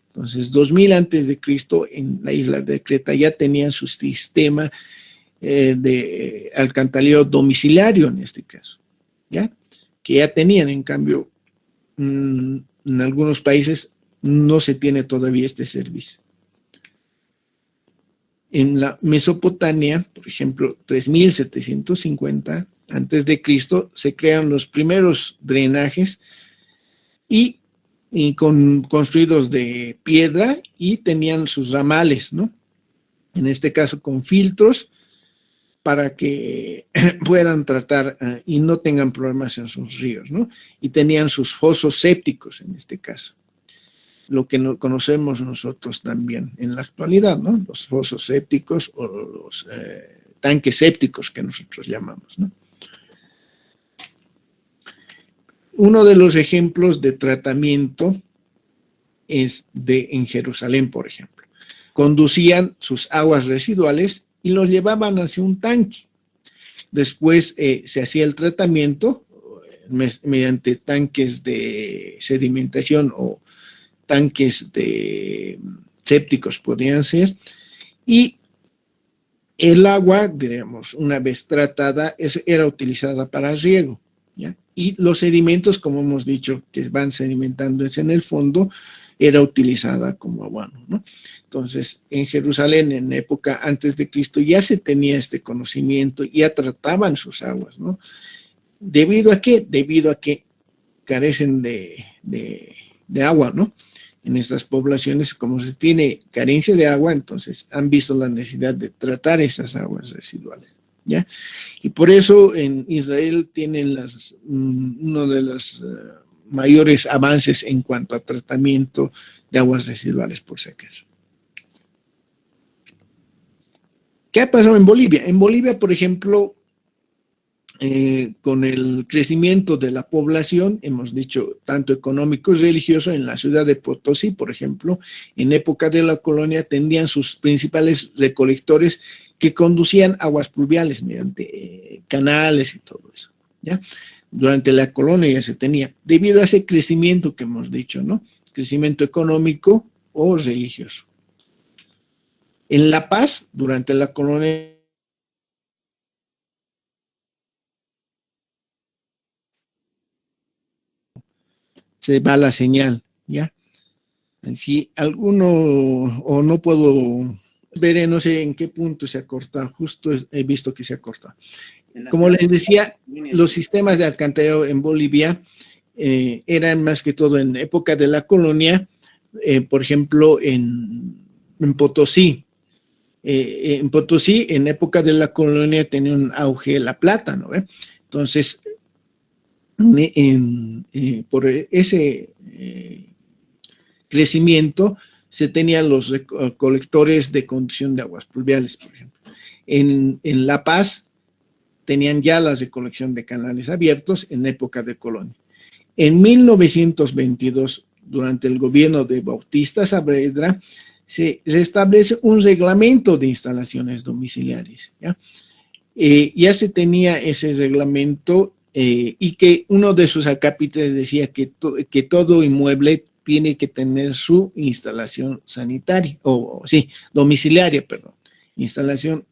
Entonces, 2000 antes de Cristo, en la isla de Creta ya tenían su sistema de alcantarillado domiciliario en este caso, ¿ya? Que ya tenían, en cambio, en algunos países no se tiene todavía este servicio. En la Mesopotamia, por ejemplo, 3750 antes de Cristo, se crean los primeros drenajes y construidos de piedra y tenían sus ramales, ¿no? En este caso con filtros para que puedan tratar y no tengan problemas en sus ríos, ¿no? Y tenían sus fosos sépticos en este caso, lo que no conocemos nosotros también en la actualidad, ¿no? Los fosos sépticos o los tanques sépticos que nosotros llamamos, ¿no? Uno de los ejemplos de tratamiento es en Jerusalén, por ejemplo. Conducían sus aguas residuales y los llevaban hacia un tanque. Después se hacía el tratamiento mediante tanques de sedimentación o tanques de sépticos podrían ser, y el agua, diríamos, una vez tratada, era utilizada para riego, ¿ya? Y los sedimentos, como hemos dicho, que van sedimentándose en el fondo, era utilizada como abono, ¿no? Entonces, en Jerusalén, en época antes de Cristo, ya se tenía este conocimiento, ya trataban sus aguas, ¿no? ¿Debido a qué? Debido a que carecen de agua, ¿no? En estas poblaciones, como se tiene carencia de agua, entonces han visto la necesidad de tratar esas aguas residuales, ¿ya? Y por eso en Israel tienen uno de los mayores avances en cuanto a tratamiento de aguas residuales, por si acaso. ¿Qué ha pasado en Bolivia? En Bolivia, por ejemplo, con el crecimiento de la población, hemos dicho, tanto económico y religioso, en la ciudad de Potosí, por ejemplo, en época de la colonia, tenían sus principales recolectores que conducían aguas pluviales mediante canales y todo eso, ¿ya? Durante la colonia ya se tenía, debido a ese crecimiento que hemos dicho, ¿no? Crecimiento económico o religioso. En La Paz, durante la colonia, se va la señal, ¿ya? Si alguno, o no puedo ver, no sé en qué punto se ha cortado, justo he visto que se ha cortado. Como les decía, los sistemas de alcantarillado en Bolivia eran más que todo en época de la colonia, por ejemplo, en Potosí. En Potosí, en época de la colonia, tenía un auge la plata, ¿no? Entonces, por ese crecimiento se tenían los recolectores de conducción de aguas pluviales, por ejemplo. En La Paz tenían ya la recolección de canales abiertos en época de colonia. En 1922, durante el gobierno de Bautista Saavedra, se restablece un reglamento de instalaciones domiciliarias, ¿ya? Ya se tenía ese reglamento y que uno de sus acápites decía que todo inmueble tiene que tener su instalación sanitaria, domiciliaria, perdón, instalación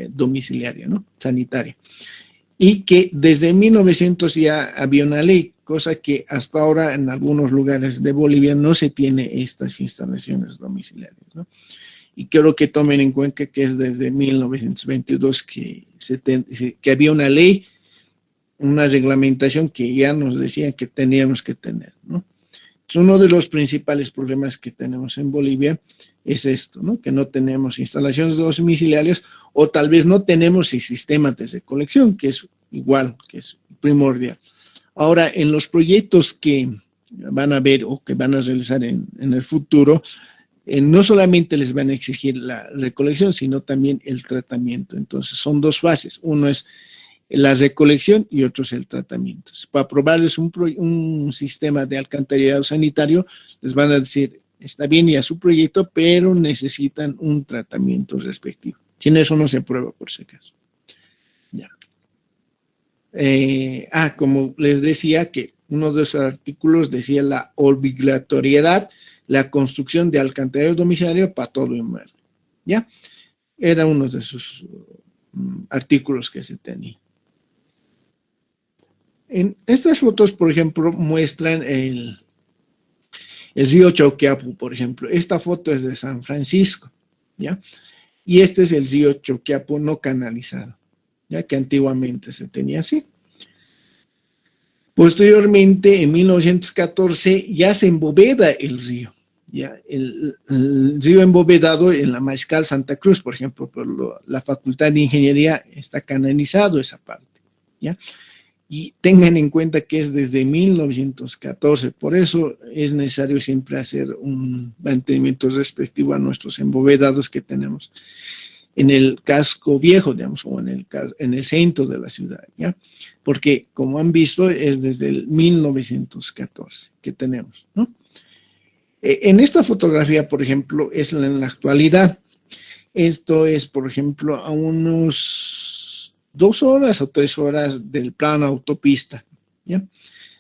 domiciliaria, ¿no? Sanitaria. Y que desde 1900 ya había una ley, cosa que hasta ahora en algunos lugares de Bolivia no se tiene estas instalaciones domiciliarias, ¿no? y quiero que tomen en cuenta que es desde 1922 que había una ley, una reglamentación que ya nos decía que teníamos que tener, ¿no? Uno de los principales problemas que tenemos en Bolivia es esto, ¿no? Que no tenemos instalaciones domiciliarias o tal vez no tenemos el sistema de recolección, que es igual, que es primordial. Ahora, en los proyectos que van a ver o que van a realizar en el futuro, no solamente les van a exigir la recolección, sino también el tratamiento. Entonces, son dos fases. Uno es la recolección y otro es el tratamiento. Para aprobarles un sistema de alcantarillado sanitario, les van a decir, está bien ya su proyecto, pero necesitan un tratamiento respectivo. Sin eso no se aprueba, por si acaso. Ya. Como les decía, que uno de esos artículos decía la obligatoriedad, la construcción de alcantarillado domiciliario para todo inmueble. ¿Ya? Era uno de esos artículos que se tenía. En estas fotos, por ejemplo, muestran el río Choqueapu, por ejemplo. Esta foto es de San Francisco, ¿ya? Y este es el río Choqueapu no canalizado, ya que antiguamente se tenía así. Posteriormente, en 1914, ya se emboveda el río, ya el río embovedado en la Mariscal Santa Cruz, por ejemplo, por la Facultad de Ingeniería está canalizado esa parte, ¿ya? Y tengan en cuenta que es desde 1914, por eso es necesario siempre hacer un mantenimiento respectivo a nuestros embovedados que tenemos en el casco viejo, digamos, o en el centro de la ciudad, ¿ya? Porque, como han visto, es desde el 1914 que tenemos, ¿no? En esta fotografía, por ejemplo, es en la actualidad. Esto es, por ejemplo, a unos 2 horas o 3 horas del plano autopista, ¿ya?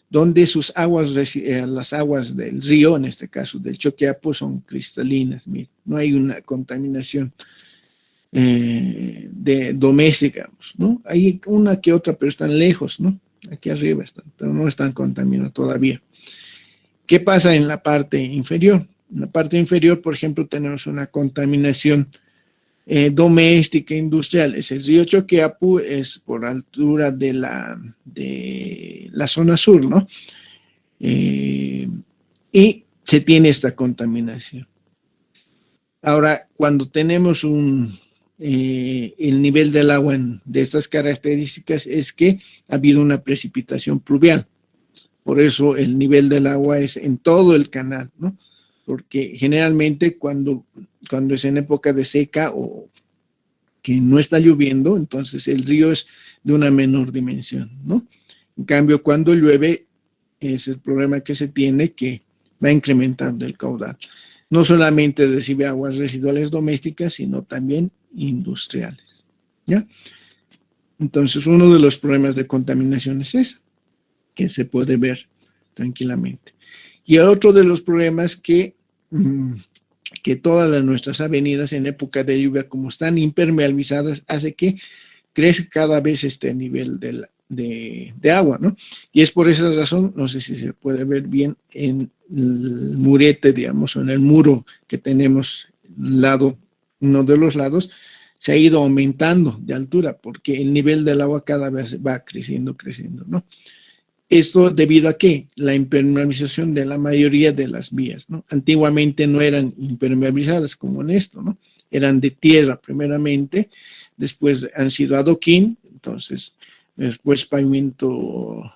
Donde sus aguas, las aguas del río, en este caso del Choqueapu, son cristalinas, miren, no hay una contaminación doméstica, ¿no? Hay una que otra, pero están lejos, ¿no? Aquí arriba están, pero no están contaminados todavía. ¿Qué pasa en la parte inferior? En la parte inferior, por ejemplo, tenemos una contaminación doméstica, industrial. Es el río Choqueapu, es por altura de la zona sur, ¿no? Y se tiene esta contaminación. Ahora, cuando tenemos el nivel del agua de estas características, es que ha habido una precipitación pluvial. Por eso el nivel del agua es en todo el canal, ¿no? Porque generalmente cuando es en época de seca o que no está lloviendo, entonces el río es de una menor dimensión, ¿no? En cambio, cuando llueve, es el problema que se tiene, que va incrementando el caudal. No solamente recibe aguas residuales domésticas, sino también industriales, ¿ya? Entonces, uno de los problemas de contaminación es ese, que se puede ver tranquilamente. Y el otro de los problemas que todas nuestras avenidas en época de lluvia, como están impermeabilizadas, hace que crezca cada vez este nivel de agua, ¿no? Y es por esa razón, no sé si se puede ver bien en el murete, digamos, o en el muro que tenemos uno de los lados, se ha ido aumentando de altura, porque el nivel del agua cada vez va creciendo, ¿no? Esto debido a ¿qué? La impermeabilización de la mayoría de las vías, ¿no? Antiguamente no eran impermeabilizadas como en esto, ¿no? Eran de tierra primeramente, después han sido adoquín, entonces después pavimento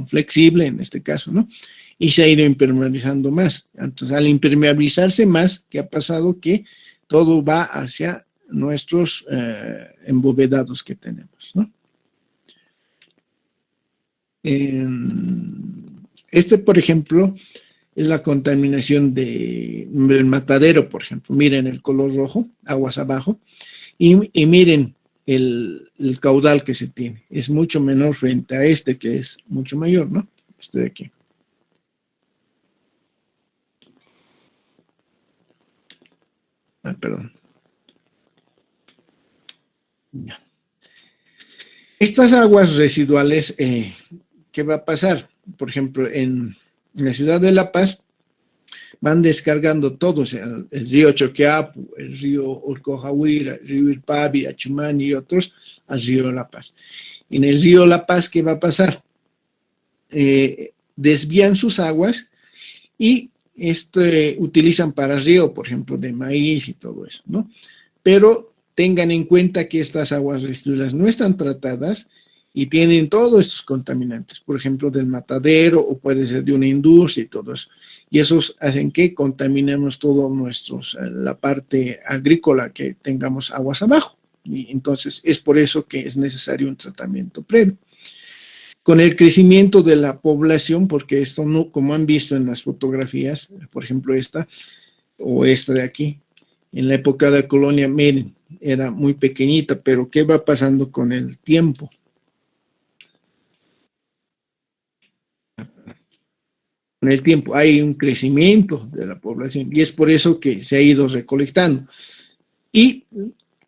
flexible en este caso, ¿no? Y se ha ido impermeabilizando más. Entonces, al impermeabilizarse más, ¿qué ha pasado? Que todo va hacia nuestros embovedados que tenemos, ¿no? Por ejemplo, es la contaminación del matadero, por ejemplo. Miren el color rojo, aguas abajo, y miren el caudal que se tiene. Es mucho menor frente a este, que es mucho mayor, ¿no? Este de aquí. Perdón. Ya. Estas aguas residuales, ¿qué va a pasar? Por ejemplo, en la ciudad de La Paz van descargando todos, el río Choqueapu, el río Urcojahuira, el río Irpavi, Achumani y otros, al río La Paz. En el río La Paz, ¿qué va a pasar? Desvían sus aguas y utilizan para riego, por ejemplo, de maíz y todo eso, ¿no? Pero tengan en cuenta que estas aguas residuales no están tratadas y tienen todos estos contaminantes, por ejemplo, del matadero o puede ser de una industria y todo eso. Y esos hacen que contaminemos todo la parte agrícola, que tengamos aguas abajo. Y entonces es por eso que es necesario un tratamiento previo. Con el crecimiento de la población, porque esto no, como han visto en las fotografías, por ejemplo esta o esta de aquí, en la época de la colonia, miren, era muy pequeñita, pero ¿qué va pasando con el tiempo? Con el tiempo hay un crecimiento de la población y es por eso que se ha ido recolectando. Y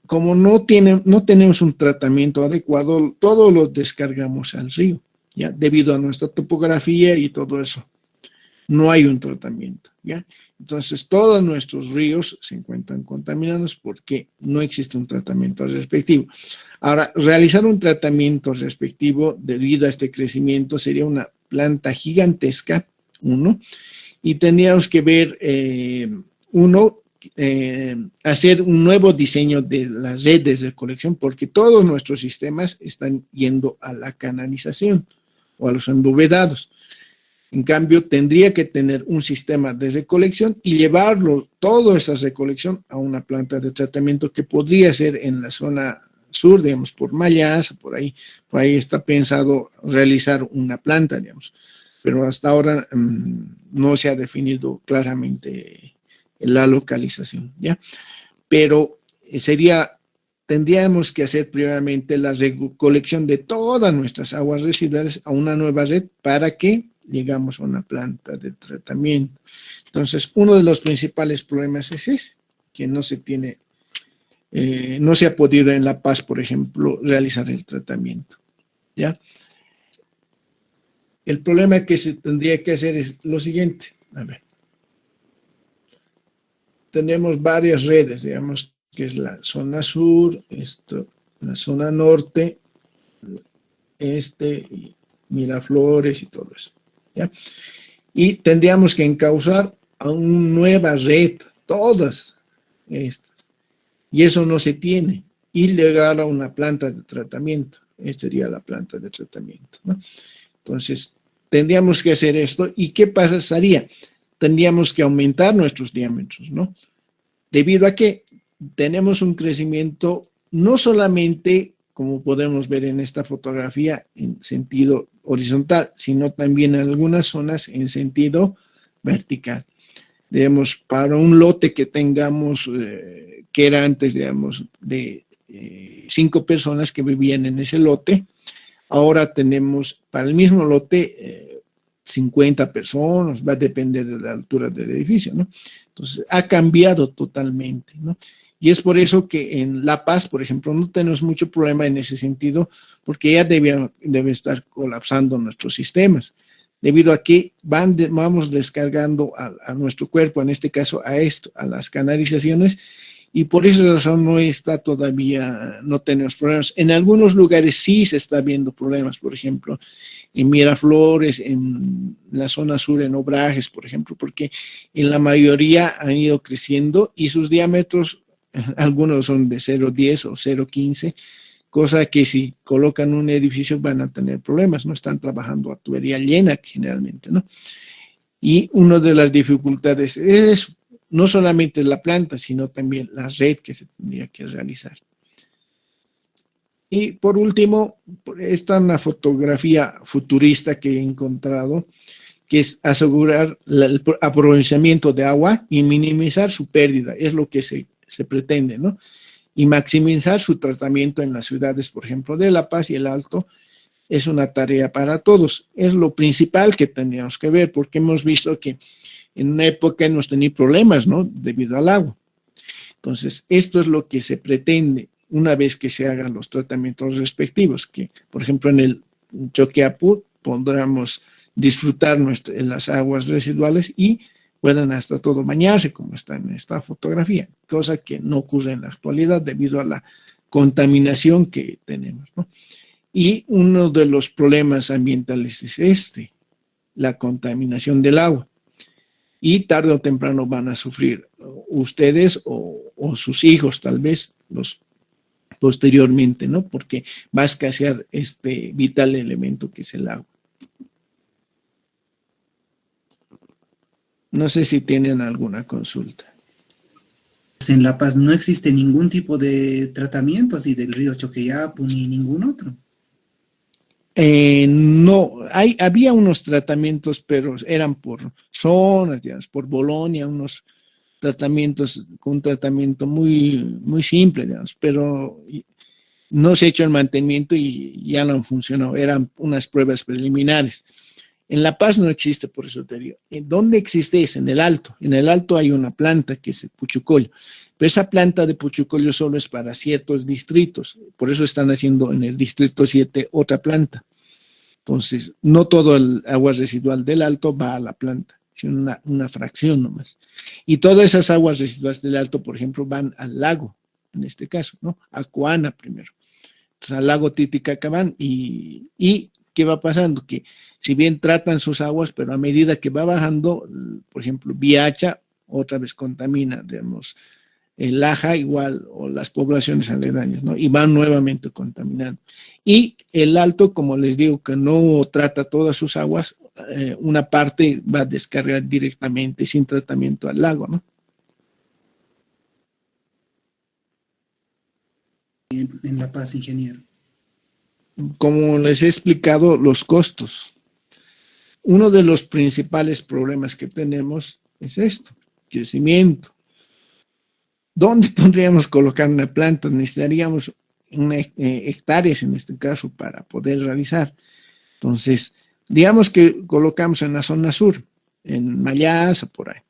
como no tenemos un tratamiento adecuado, todo lo descargamos al río, ¿ya? Debido a nuestra topografía y todo eso. No hay un tratamiento, ¿ya? Entonces, todos nuestros ríos se encuentran contaminados porque no existe un tratamiento respectivo. Ahora, realizar un tratamiento respectivo debido a este crecimiento sería una planta gigantesca, y tendríamos que ver, hacer un nuevo diseño de las redes de recolección, porque todos nuestros sistemas están yendo a la canalización o a los embovedados. En cambio, tendría que tener un sistema de recolección y llevarlo, toda esa recolección, a una planta de tratamiento que podría ser en la zona sur, digamos, por Mayas, por ahí está pensado realizar una planta, digamos. Pero hasta ahora no se ha definido claramente la localización, ¿ya? Pero tendríamos que hacer previamente la recolección de todas nuestras aguas residuales a una nueva red para que llegamos a una planta de tratamiento. Entonces, uno de los principales problemas es ese, que no se ha podido en La Paz, por ejemplo, realizar el tratamiento, ¿ya? El problema que se tendría que hacer es lo siguiente. A ver. Tenemos varias redes, digamos, que es la zona sur, la zona norte, Miraflores y todo eso, ¿ya? Y tendríamos que encauzar a una nueva red, todas estas. Y eso no se tiene. Y llegar a una planta de tratamiento. Esta sería la planta de tratamiento, ¿no? Entonces, tendríamos que hacer esto. ¿Y qué pasaría? Tendríamos que aumentar nuestros diámetros, ¿no? Debido a que tenemos un crecimiento no solamente, como podemos ver en esta fotografía, en sentido horizontal, sino también en algunas zonas en sentido vertical. Digamos, para un lote que tengamos, que era antes, digamos, de 5 personas que vivían en ese lote, ahora tenemos para el mismo lote 50 personas, va a depender de la altura del edificio, ¿no? Entonces, ha cambiado totalmente, ¿no? Y es por eso que en La Paz, por ejemplo, no tenemos mucho problema en ese sentido, porque ya debe estar colapsando nuestros sistemas, debido a que vamos descargando a nuestro cuerpo, en este caso a las canalizaciones, y por esa razón no tenemos problemas. En algunos lugares sí se está viendo problemas, por ejemplo, en Miraflores, en la zona sur, en Obrajes, por ejemplo, porque en la mayoría han ido creciendo y sus diámetros, algunos son de 0,10 o 0,15, cosa que si colocan un edificio van a tener problemas, no están trabajando a tubería llena generalmente, ¿no? Y una de las dificultades es no solamente la planta, sino también la red que se tendría que realizar. Y por último, esta es una fotografía futurista que he encontrado, que es asegurar el aprovechamiento de agua y minimizar su pérdida, es lo que se pretende, ¿no? Y maximizar su tratamiento en las ciudades, por ejemplo, de La Paz y el Alto, es una tarea para todos. Es lo principal que tendríamos que ver, porque hemos visto que en una época hemos tenido problemas, ¿no? Debido al agua. Entonces, esto es lo que se pretende una vez que se hagan los tratamientos respectivos, que, por ejemplo, en el Choqueapu podamos disfrutar las aguas residuales y puedan hasta todo bañarse, como está en esta fotografía, cosa que no ocurre en la actualidad debido a la contaminación que tenemos, ¿no? Y uno de los problemas ambientales es la contaminación del agua. Y tarde o temprano van a sufrir ustedes o sus hijos, tal vez, los posteriormente, ¿no? Porque va a escasear este vital elemento que es el agua. No sé si tienen alguna consulta. En La Paz no existe ningún tipo de tratamiento así del río Choqueyapu ni ningún otro. No, había unos tratamientos, pero eran por zonas, digamos, por Bolonia, unos tratamientos, con un tratamiento muy, muy simple, digamos, pero no se ha hecho el mantenimiento y ya no han funcionado, eran unas pruebas preliminares. En La Paz no existe, por eso te digo. ¿En dónde existe? Es en el Alto. En el Alto hay una planta que es el puchucollo, pero esa planta de puchucollo solo es para ciertos distritos, por eso están haciendo en el distrito 7 otra planta. Entonces, no todo el agua residual del Alto va a la planta, sino una fracción nomás. Y todas esas aguas residuales del Alto, por ejemplo, van al lago, en este caso, ¿no? A Coana primero. Entonces, al lago Titicaca van y ¿qué va pasando? Que si bien tratan sus aguas, pero a medida que va bajando, por ejemplo, Viacha otra vez contamina, digamos, el Laja igual, o las poblaciones aledañas, ¿no? Y van nuevamente contaminando. Y el Alto, como les digo, que no trata todas sus aguas, una parte va a descargar directamente, sin tratamiento, al lago, ¿no? En La Paz, ingeniero. Como les he explicado, los costos. Uno de los principales problemas que tenemos es esto, crecimiento. ¿Dónde podríamos colocar una planta? Necesitaríamos hectáreas en este caso para poder realizar. Entonces, digamos que colocamos en la zona sur, en Mayasa, por ahí.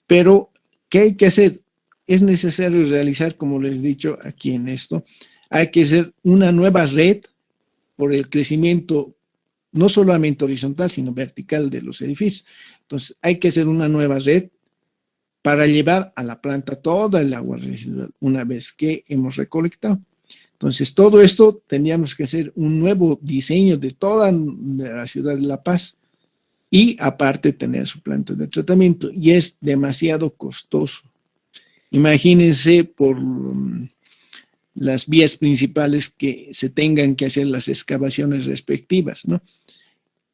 Pero, ¿qué hay que hacer? Es necesario realizar, como les he dicho aquí en esto, hay que hacer una nueva red por el crecimiento no solamente horizontal, sino vertical de los edificios. Entonces, hay que hacer una nueva red para llevar a la planta toda el agua residual una vez que hemos recolectado. Entonces, todo esto tendríamos que hacer un nuevo diseño de toda la ciudad de La Paz y aparte tener su planta de tratamiento, y es demasiado costoso. Imagínense por las vías principales que se tengan que hacer las excavaciones respectivas, ¿no?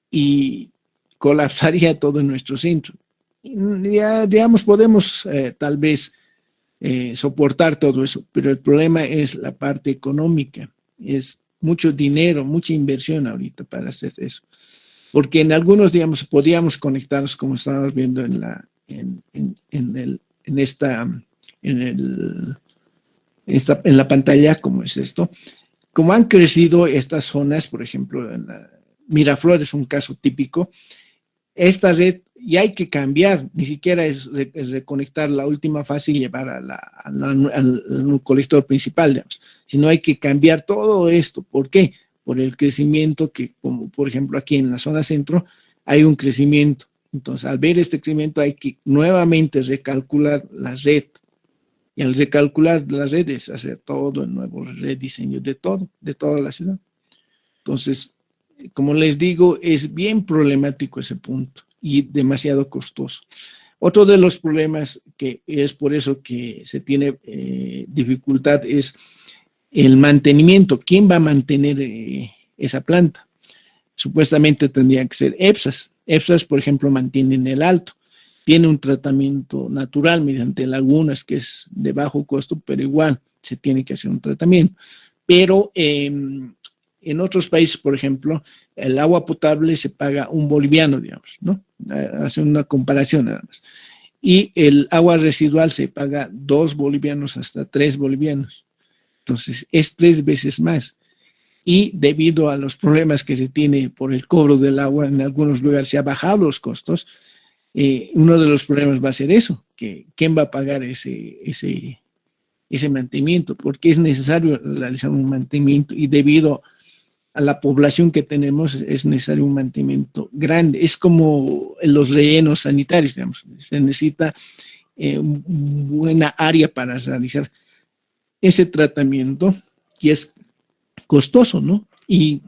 Y colapsaría todo en nuestro centro. Ya, digamos, podemos tal vez soportar todo eso, pero el problema es la parte económica. Es mucho dinero, mucha inversión ahorita para hacer eso. Porque en algunos, digamos, podíamos conectarnos, como estábamos viendo en la pantalla, como es esto. Como han crecido estas zonas, por ejemplo, Miraflores es un caso típico. Esta red ya hay que cambiar, ni siquiera es reconectar la última fase y llevar al colector principal, digamos, sino hay que cambiar todo esto. ¿Por qué? Por el crecimiento que, como por ejemplo aquí en la zona centro, hay un crecimiento. Entonces, al ver este crecimiento hay que nuevamente recalcular la red. Y al recalcular la red es hacer todo el nuevo rediseño de toda la ciudad. Entonces, como les digo, es bien problemático ese punto y demasiado costoso. Otro de los problemas que es por eso que se tiene dificultad es el mantenimiento. ¿Quién va a mantener esa planta? Supuestamente tendría que ser EPSAS. EPSAS, por ejemplo, mantienen el Alto. Tiene un tratamiento natural mediante lagunas que es de bajo costo, pero igual se tiene que hacer un tratamiento. Pero en otros países, por ejemplo, el agua potable se paga un boliviano, digamos, ¿no? Hace una comparación nada más. Y el agua residual se paga 2 bolivianos hasta 3 bolivianos. Entonces, es 3 veces más. Y debido a los problemas que se tiene por el cobro del agua, en algunos lugares se ha bajado los costos. Uno de los problemas va a ser eso, que quién va a pagar ese mantenimiento, porque es necesario realizar un mantenimiento y debido a la población que tenemos es necesario un mantenimiento grande. Es como los rellenos sanitarios, digamos. Se necesita buena área para realizar ese tratamiento y es costoso, ¿no? ¿Y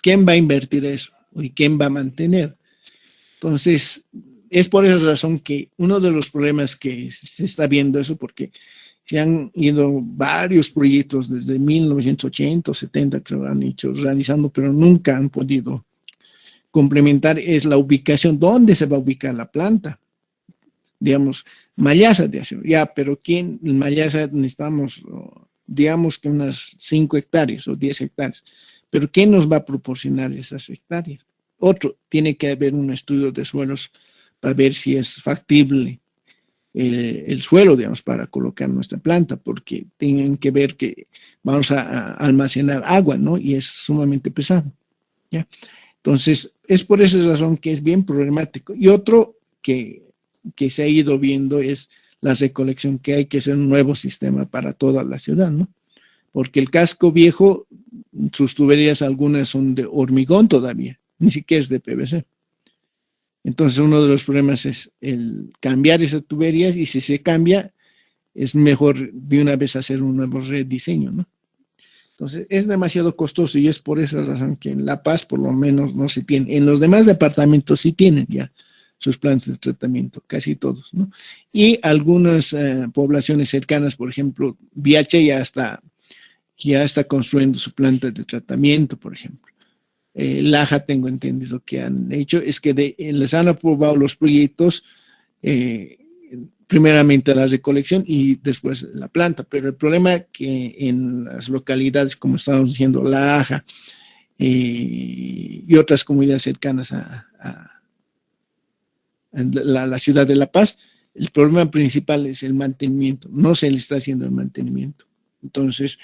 quién va a invertir eso? ¿Y quién va a mantener? Entonces, es por esa razón que uno de los problemas que se está viendo eso, porque se han ido varios proyectos desde 1980 o 70, creo, han hecho realizando, pero nunca han podido complementar, es la ubicación. ¿Dónde se va a ubicar la planta? Digamos, Mallasa de acero. Ya, pero ¿quién? En Mallasa necesitamos, digamos que unas 5 hectáreas o 10 hectáreas. Pero ¿quién nos va a proporcionar esas hectáreas? Otro, tiene que haber un estudio de suelos para ver si es factible el suelo, digamos, para colocar nuestra planta, porque tienen que ver que vamos a almacenar agua, ¿no? Y es sumamente pesado, ¿ya? Entonces, es por esa razón que es bien problemático. Y otro que se ha ido viendo es la recolección, que hay que hacer un nuevo sistema para toda la ciudad, ¿no? Porque el casco viejo, sus tuberías algunas son de hormigón todavía, ni siquiera es de PVC. Entonces, uno de los problemas es el cambiar esas tuberías, y si se cambia, es mejor de una vez hacer un nuevo rediseño, ¿no? Entonces, es demasiado costoso, y es por esa razón que en La Paz, por lo menos, no se tiene. En los demás departamentos sí tienen ya sus plantas de tratamiento, casi todos, ¿no? Y algunas poblaciones cercanas, por ejemplo, Viache ya está construyendo su planta de tratamiento, por ejemplo. Laja, tengo entendido que han hecho, es que les han aprobado los proyectos, primeramente la recolección y después la planta, pero el problema es que en las localidades, como estábamos diciendo, Laja y otras comunidades cercanas a la ciudad de La Paz, el problema principal es el mantenimiento, no se le está haciendo el mantenimiento. Entonces,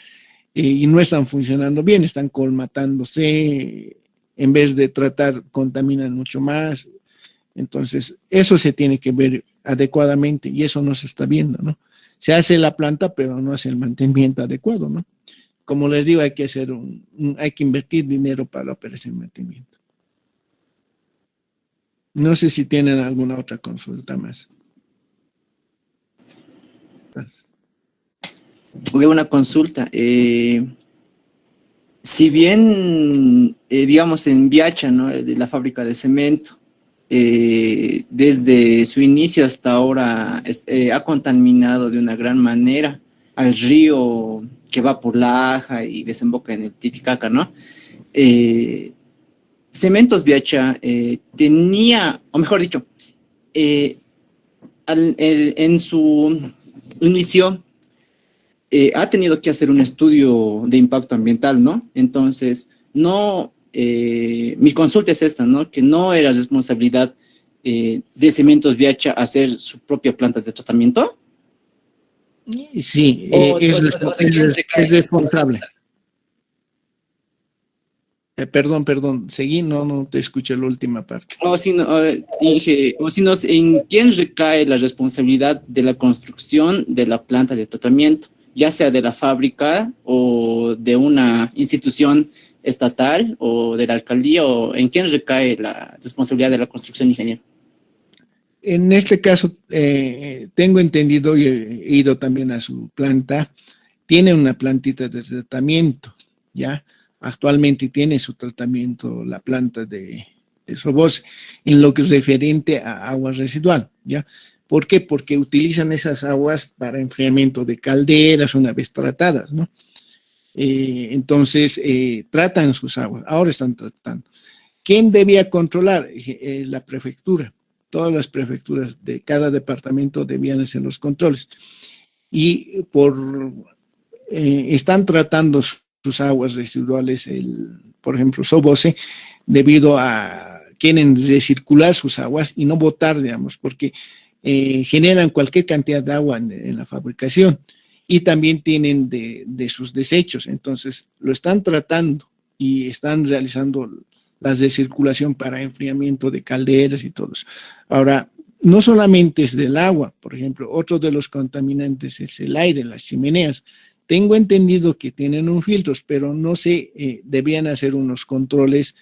y no están funcionando bien, están colmatándose, en vez de tratar, contaminan mucho más. Entonces, eso se tiene que ver adecuadamente, y eso no se está viendo, ¿no? Se hace la planta, pero no hace el mantenimiento adecuado, ¿no? Como les digo, hay que hacer hay que invertir dinero para la operación de mantenimiento. No sé si tienen alguna otra consulta más. Gracias. Una consulta. Si bien, digamos, en Viacha, ¿no?, de la fábrica de cemento, desde su inicio hasta ahora ha contaminado de una gran manera al río que va por Laja y desemboca en el Titicaca, ¿no? Cementos Viacha tenía, o mejor dicho, en su inicio ha tenido que hacer un estudio de impacto ambiental, ¿no? Entonces, no, mi consulta es esta, ¿no? Que no era responsabilidad de Cementos Viacha hacer su propia planta de tratamiento. Sí, es responsable. Perdón, seguí, no te escuché la última parte. O si no, ¿en quién recae la responsabilidad de la construcción de la planta de tratamiento? Ya sea de la fábrica o de una institución estatal o de la alcaldía, o en quién recae la responsabilidad de la construcción, ingeniero. En este caso, tengo entendido y he ido también a su planta, tiene una plantita de tratamiento, ¿ya? Actualmente tiene su tratamiento la planta de Sobos en lo que es referente a agua residual, ¿ya? ¿Por qué? Porque utilizan esas aguas para enfriamiento de calderas una vez tratadas, ¿no? Entonces, tratan sus aguas, ahora están tratando. ¿Quién debía controlar? La prefectura. Todas las prefecturas de cada departamento debían hacer los controles. Y están tratando sus aguas residuales, por ejemplo, Sobose, debido a quieren recircular sus aguas y no botar, digamos, porque generan cualquier cantidad de agua en la fabricación, y también tienen de sus desechos. Entonces lo están tratando y están realizando la recirculación para enfriamiento de calderas y todo eso. Ahora, no solamente es del agua, por ejemplo, otro de los contaminantes es el aire, las chimeneas. Tengo entendido que tienen un filtros, pero no sé, debían hacer unos controles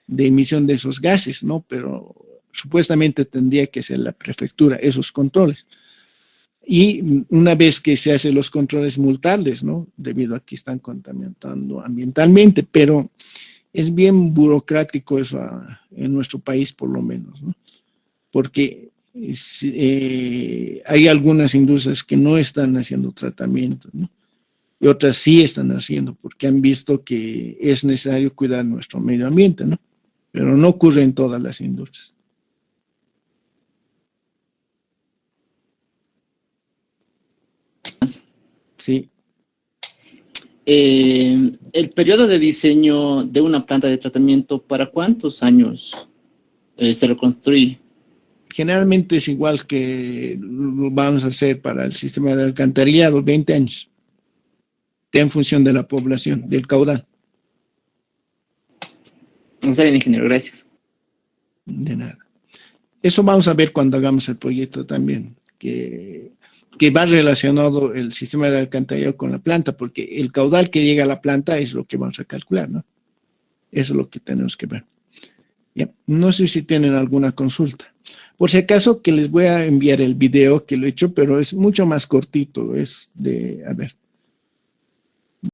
de emisión de esos gases, ¿no? Pero supuestamente tendría que ser la prefectura esos controles. Y una vez que se hacen los controles, multarles, ¿no? Debido a que están contaminando ambientalmente, pero es bien burocrático eso en nuestro país, por lo menos, ¿no? Porque hay algunas industrias que no están haciendo tratamiento, ¿no? Y otras sí están haciendo, porque han visto que es necesario cuidar nuestro medio ambiente, ¿no? Pero no ocurre en todas las industrias. Sí. El periodo de diseño de una planta de tratamiento, ¿para cuántos años se lo construye? Generalmente es igual que lo vamos a hacer para el sistema de alcantarillado, 20 años. En función de la población, del caudal. Está bien, ingeniero, gracias. De nada. Eso vamos a ver cuando hagamos el proyecto también, que va relacionado el sistema de alcantarillado con la planta, porque el caudal que llega a la planta es lo que vamos a calcular, ¿no? Eso es lo que tenemos que ver. Ya. No sé si tienen alguna consulta. Por si acaso que les voy a enviar el video que lo he hecho, pero es mucho más cortito, es de, a ver.